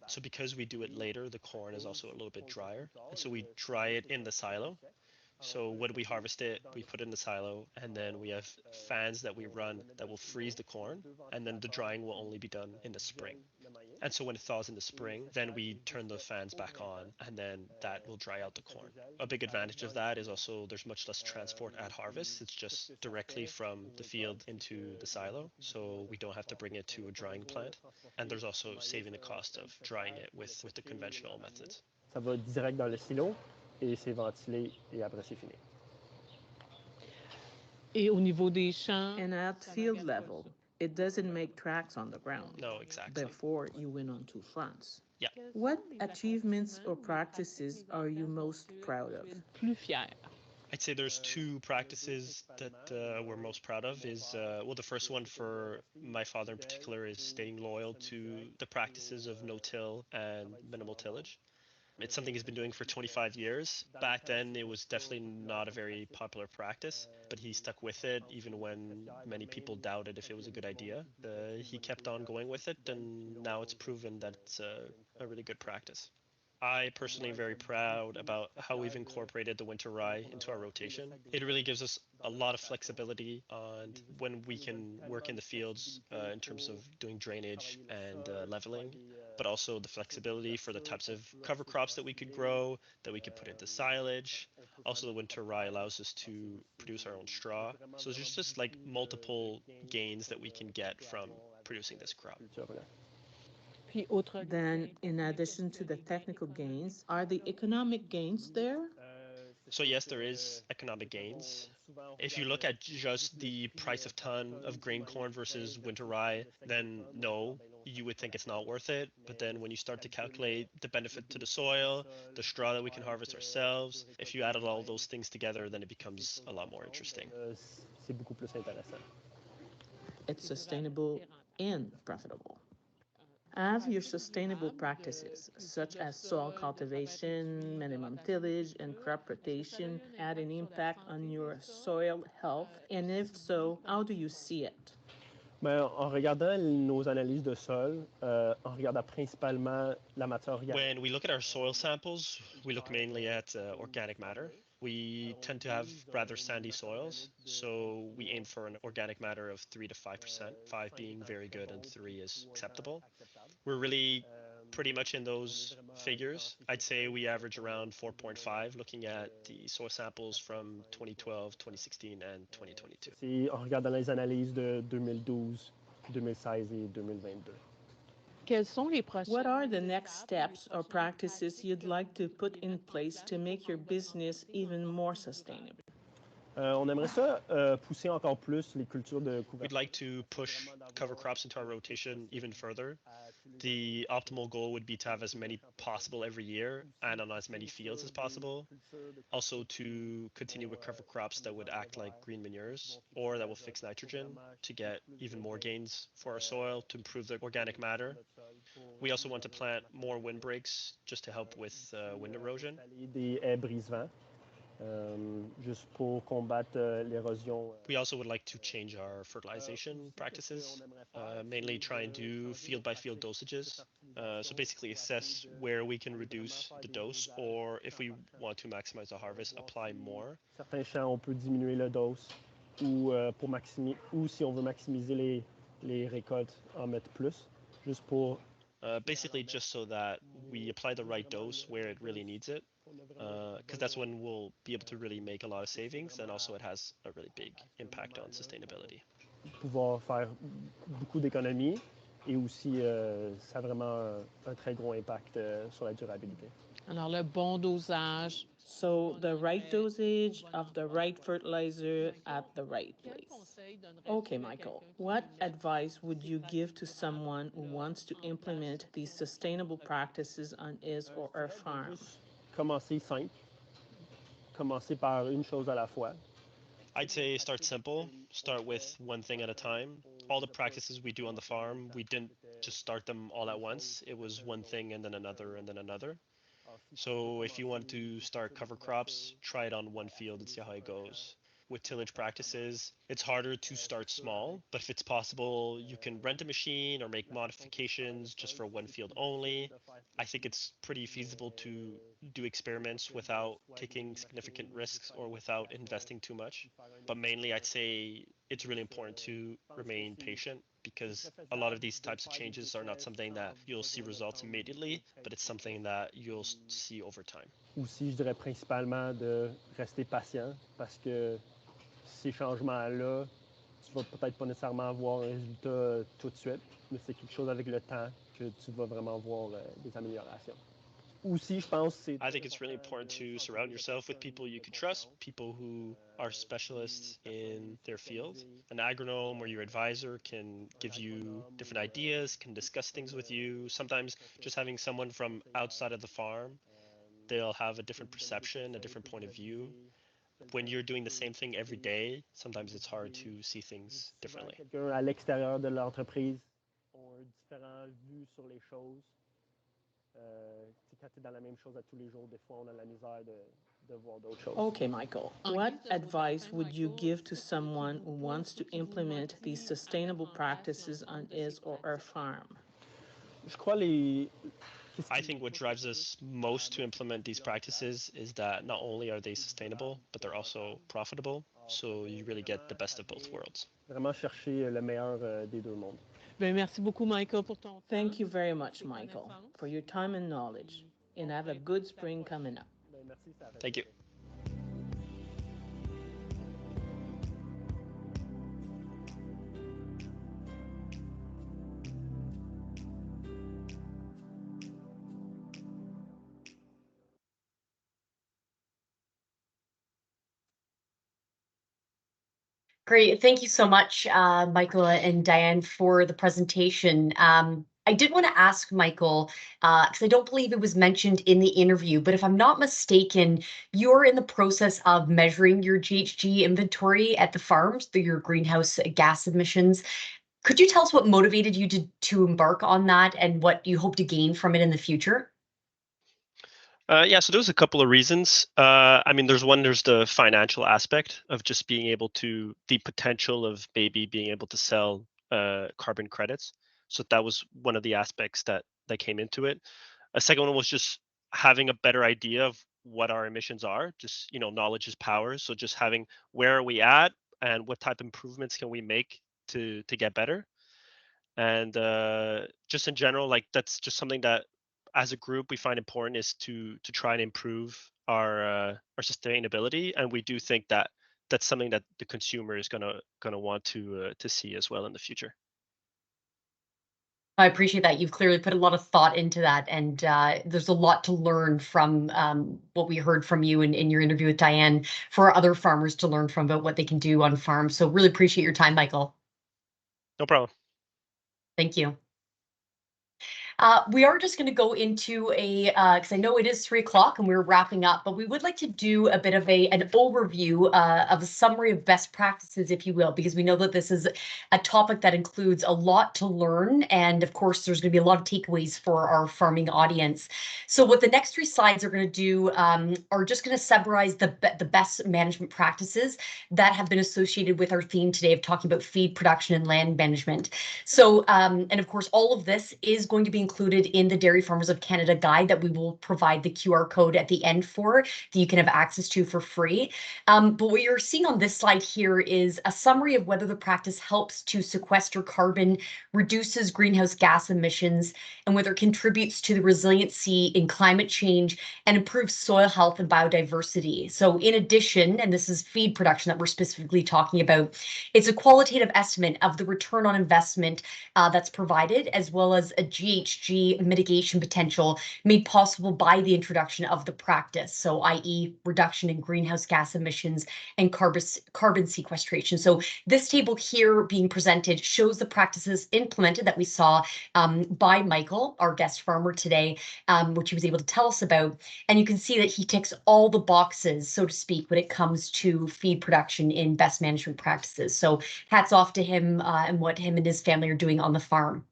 So because we do it later, the corn is also a little bit drier. And so we dry it in the silo. So when we harvest it, we put it in the silo, and then we have fans that we run that will freeze the corn, and then the drying will only be done in the spring. And so when it thaws in the spring, then we turn the fans back on, and then that will dry out the corn. A big advantage of that is also there's much less transport at harvest. It's just directly from the field into the silo, so we don't have to bring it to a drying plant. And there's also saving the cost of drying it with the conventional methods.
Ça va direct dans le silo et c'est ventilé et après c'est fini.
Et au niveau des champs,
And at field level, it doesn't make tracks on the ground.
No, exactly.
Therefore, you win on two fronts.
Yeah.
What achievements or practices are you most proud of?
plus fiers.
I'd say there's two practices that we're most proud of. Is well, the first one for my father in particular is staying loyal to the practices of no-till and minimal tillage. It's something he's been doing for 25 years. Back then, it was definitely not a very popular practice, but he stuck with it even when many people doubted if it was a good idea. He kept on going with it, and now it's proven that it's a really good practice. I personally am very proud about how we've incorporated the winter rye into our rotation. It really gives us a lot of flexibility on when we can work in the fields in terms of doing drainage and leveling, but also the flexibility for the types of cover crops that we could grow, that we could put into silage. Also, the winter rye allows us to produce our own straw. So there's just like multiple gains that we can get from producing this crop.
Puis autre
Then, in addition to the technical gains, are the economic gains there?
So yes, there is economic gains. If you look at just the price of ton of grain corn versus winter rye, then no, you would think it's not worth it. But then when you start to calculate the benefit to the soil, the straw that we can harvest ourselves, if you added all those things together, then it becomes a lot more interesting.
C'est beaucoup plus intéressant.
It's sustainable and profitable. Have your sustainable practices, such as soil cultivation, minimum tillage, and crop rotation, had an impact on your soil health? And if so, how do you see it?
Ben, en regardant nos analyses de sol, en regardant principalement la matière organique.
When we look at our soil samples, we look mainly at organic matter. We tend to have rather sandy soils, so we aim for an organic matter of 3 to 5%, 5 being very good and 3 is acceptable. We're really pretty much in those figures. I'd say we average around 4.5 looking at the soil samples from 2012, 2016, and 2022.
C'est en regardant les analyses de 2012, 2016 et 2022.
Quels sont les prochaines
What are the next steps or practices you'd like to put in place to make your business even more sustainable?
On aimerait ça pousser encore plus les cultures de couverture.
We'd like to push cover crops into our rotation even further. The optimal goal would be to have as many possible every year and on as many fields as possible. Also to continue with cover crops that would act like green manures or that will fix nitrogen to get even more gains for our soil to improve the organic matter. We also want to plant more windbreaks just to help with wind erosion.
Des haies brise-vent. Juste pour combattre l'érosion.
We also would like to change our fertilization practices, mainly try and do field by field dosages. So basically assess where we can reduce the dose or if we want to maximize the harvest, apply more.
Certains champs, on peut diminuer la dose ou, ou si on veut maximiser les récoltes, en mettre plus, juste pour...
Basically just so that we apply the right dose where it really needs it. Because that's when we'll be able to really make a lot of savings and also it has a really big impact on sustainability.
Pouvoir faire beaucoup d'économies et aussi ça a vraiment un très gros impact sur la durabilité.
Alors, le bon dosage.
So, the right dosage of the right fertilizer at the right place. Okay, Michael, what advice would you give to someone who wants to implement these sustainable practices on his or her farm?
Commencer simple. Commencer par une chose à la fois.
I'd say start simple, start with one thing at a time. All the practices we do on the farm, we didn't just start them all at once. It was one thing and then another and then another. So if you want to start cover crops, try it on one field and see how it goes. With tillage practices, it's harder to start small, but if it's possible, you can rent a machine or make modifications just for one field only. I think it's pretty feasible to do experiments without taking significant risks or without investing too much. But mainly, I'd say it's really important to remain patient because a lot of these types of changes are not something that you'll see results immediately, but it's something that you'll see over time.
Aussi, je dirais principalement de rester patient parce que ces changements-là, tu vas peut-être pas nécessairement voir un résultat tout de suite, mais c'est quelque chose avec le temps que tu vas vraiment voir des améliorations. Aussi, je pense c'est.
I think it's really important to surround yourself with people you can trust, people who are specialists in their field. An agronome or your advisor can give you different ideas, can discuss things with you. Sometimes just having someone from outside of the farm, they'll have a different perception, a different point of view. When you're doing the same thing every day, sometimes it's hard to see things differently.
Quelqu'un à l'extérieur de l'entreprise ont différentes vues sur les choses. Quand tu es dans la même chose à tous les jours, des fois, on a la misère de voir d'autres choses.
Okay, Michael. What advice would you give to someone who wants to implement these sustainable practices on his or her farm?
Je crois les.
I think what drives us most to implement these practices is that not only are they sustainable, but they're also profitable. So you really get the best of both worlds.
Vraiment chercher le meilleur des deux mondes.
Ben, merci beaucoup, Michael, pour ton temps.
Thank you very much, Michael, for your time and knowledge, and have a good spring coming up.
Merci, Sarah.
Thank you.
Great. Thank you so much, Michael and Diane, for the presentation. I did want to ask Michael, because I don't believe it was mentioned in the interview, but if I'm not mistaken, you're in the process of measuring your GHG inventory at the farms through your greenhouse gas emissions. Could you tell us what motivated you to embark on that and what you hope to gain from it in the future?
Yeah, so there's a couple of reasons. I mean, there's the financial aspect of just being able to, the potential of maybe being able to sell carbon credits. So that was one of the aspects that came into it. A second one was just having a better idea of what our emissions are. Just, knowledge is power. So just having where are we at and what type of improvements can we make to get better. And just in general, like that's just something that as a group we find important is to try and improve our sustainability, and we do think that that's something that the consumer is gonna want to see as well in the future.
I appreciate that. You've clearly put a lot of thought into that, and there's a lot to learn from what we heard from you in your interview with Diane for other farmers to learn from about what they can do on farm. So really appreciate your time, Michael.
No problem.
Thank you. We are just going to go into because I know it is 3 o'clock and we're wrapping up, but we would like to do a bit of an overview of a summary of best practices, if you will, because we know that this is a topic that includes a lot to learn. And of course, there's going to be a lot of takeaways for our farming audience. So what the next 3 slides are going to do are just going to summarize the best management practices that have been associated with our theme today of talking about feed production and land management. So, and of course, all of this is going to be included in the Dairy Farmers of Canada guide that we will provide the QR code at the end for, that you can have access to for free. But what you're seeing on this slide here is a summary of whether the practice helps to sequester carbon, reduces greenhouse gas emissions, and whether it contributes to the resiliency in climate change and improves soil health and biodiversity. So in addition, and this is feed production that we're specifically talking about, it's a qualitative estimate of the return on investment that's provided, as well as a GHG mitigation potential made possible by the introduction of the practice. So i.e. reduction in greenhouse gas emissions and carbon sequestration. So this table here being presented shows the practices implemented that we saw by Michael, our guest farmer today, which he was able to tell us about. And you can see that he ticks all the boxes, so to speak, when it comes to feed production in best management practices. So hats off to him and what him and his family are doing on the farm.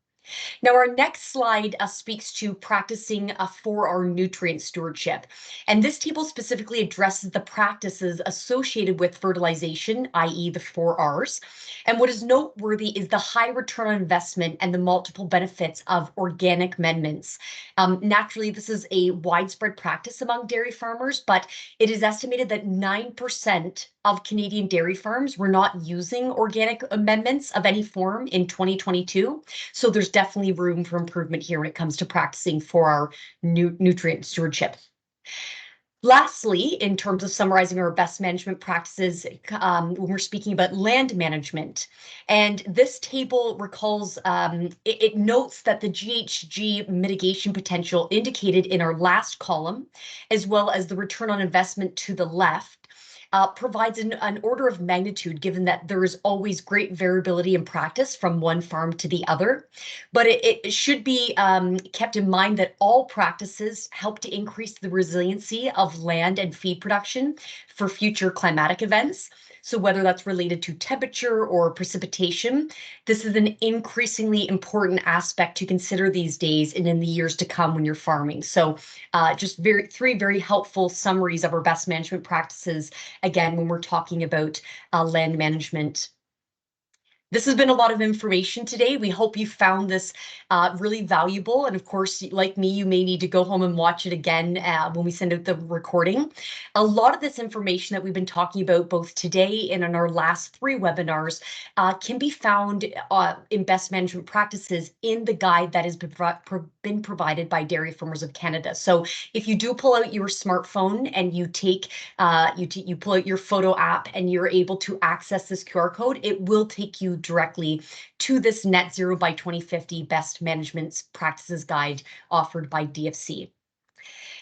Now, our next slide speaks to practicing for our nutrient stewardship. And this table specifically addresses the practices associated with fertilization, i.e. the 4 Rs. And what is noteworthy is the high return on investment and the multiple benefits of organic amendments. Naturally, this is a widespread practice among dairy farmers, but it is estimated that 9% of Canadian dairy farms were not using organic amendments of any form in 2022. So there's definitely room for improvement here when it comes to practicing for our nutrient stewardship. Lastly, in terms of summarizing our best management practices, when we're speaking about land management, and this table recalls, it notes that the GHG mitigation potential indicated in our last column, as well as the return on investment to the left, provides an order of magnitude, given that there is always great variability in practice from one farm to the other. But it should be kept in mind that all practices help to increase the resiliency of land and feed production for future climatic events. So whether that's related to temperature or precipitation, this is an increasingly important aspect to consider these days and in the years to come when you're farming. So just three very helpful summaries of our best management practices, again, when we're talking about land management. This has been a lot of information today. We hope you found this really valuable. And of course, like me, you may need to go home and watch it again when we send out the recording. A lot of this information that we've been talking about both today and in our last 3 webinars can be found in best management practices in the guide that has been provided by Dairy Farmers of Canada. So if you do pull out your smartphone and you take, you pull out your photo app and you're able to access this QR code, it will take you directly to this NetZero by 2050 Best Management Practices Guide offered by DFC.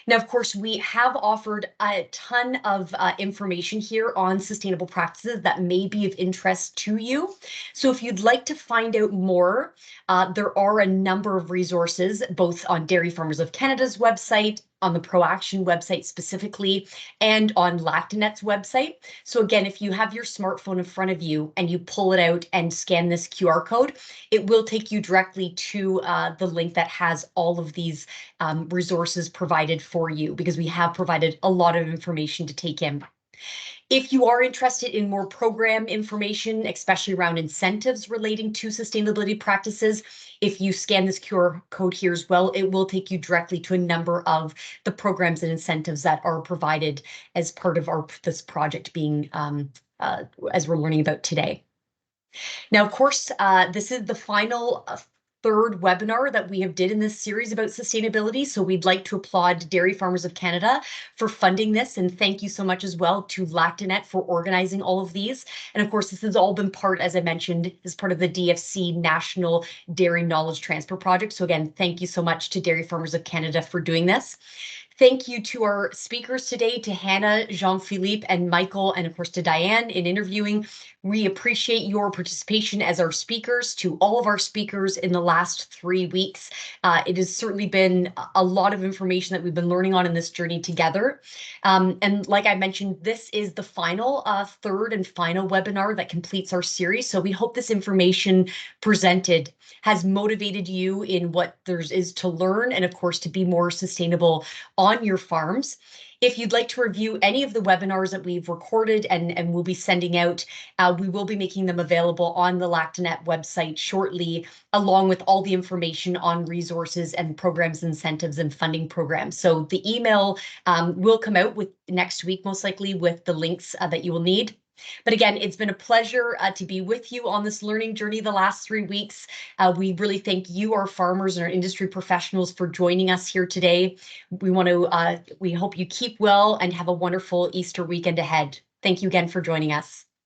Now, of course, we have offered a ton of information here on sustainable practices that may be of interest to you. So if you'd like to find out more, there are a number of resources, both on Dairy Farmers of Canada's website, on the ProAction website specifically, and on Lactanet's website. So again, if you have your smartphone in front of you and you pull it out and scan this QR code, it will take you directly to the link that has all of these resources provided for you, because we have provided a lot of information to take in. If you are interested in more program information, especially around incentives relating to sustainability practices, if you scan this QR code here as well, it will take you directly to a number of the programs and incentives that are provided as part of this project being, as we're learning about today. Now, of course, this is the final 3rd webinar that we have did in this series about sustainability. So we'd like to applaud Dairy Farmers of Canada for funding this. And thank you so much as well to Lactanet for organizing all of these. And of course, this has all been part, as I mentioned, as part of the DFC National Dairy Knowledge Transfer Project. So again, thank you so much to Dairy Farmers of Canada for doing this. Thank you to our speakers today, to Hannah, Jean-Philippe, and Michael, and of course to Diane in interviewing. We appreciate your participation as our speakers. To all of our speakers in the last 3 weeks, it has certainly been a lot of information that we've been learning on in this journey together. And like I mentioned, this is the final 3rd and final webinar that completes our series. So we hope this information presented has motivated you in what there is to learn, and of course to be more sustainable on your farms. If you'd like to review any of the webinars that we've recorded and we'll be sending out, we will be making them available on the Lactanet website shortly, along with all the information on resources and programs, incentives, and funding programs. So the email will come out with next week, most likely, with the links that you will need. But again, it's been a pleasure to be with you on this learning journey the last 3 weeks. We really thank you, our farmers and our industry professionals, for joining us here today. We hope you keep well and have a wonderful Easter weekend ahead. Thank you again for joining us.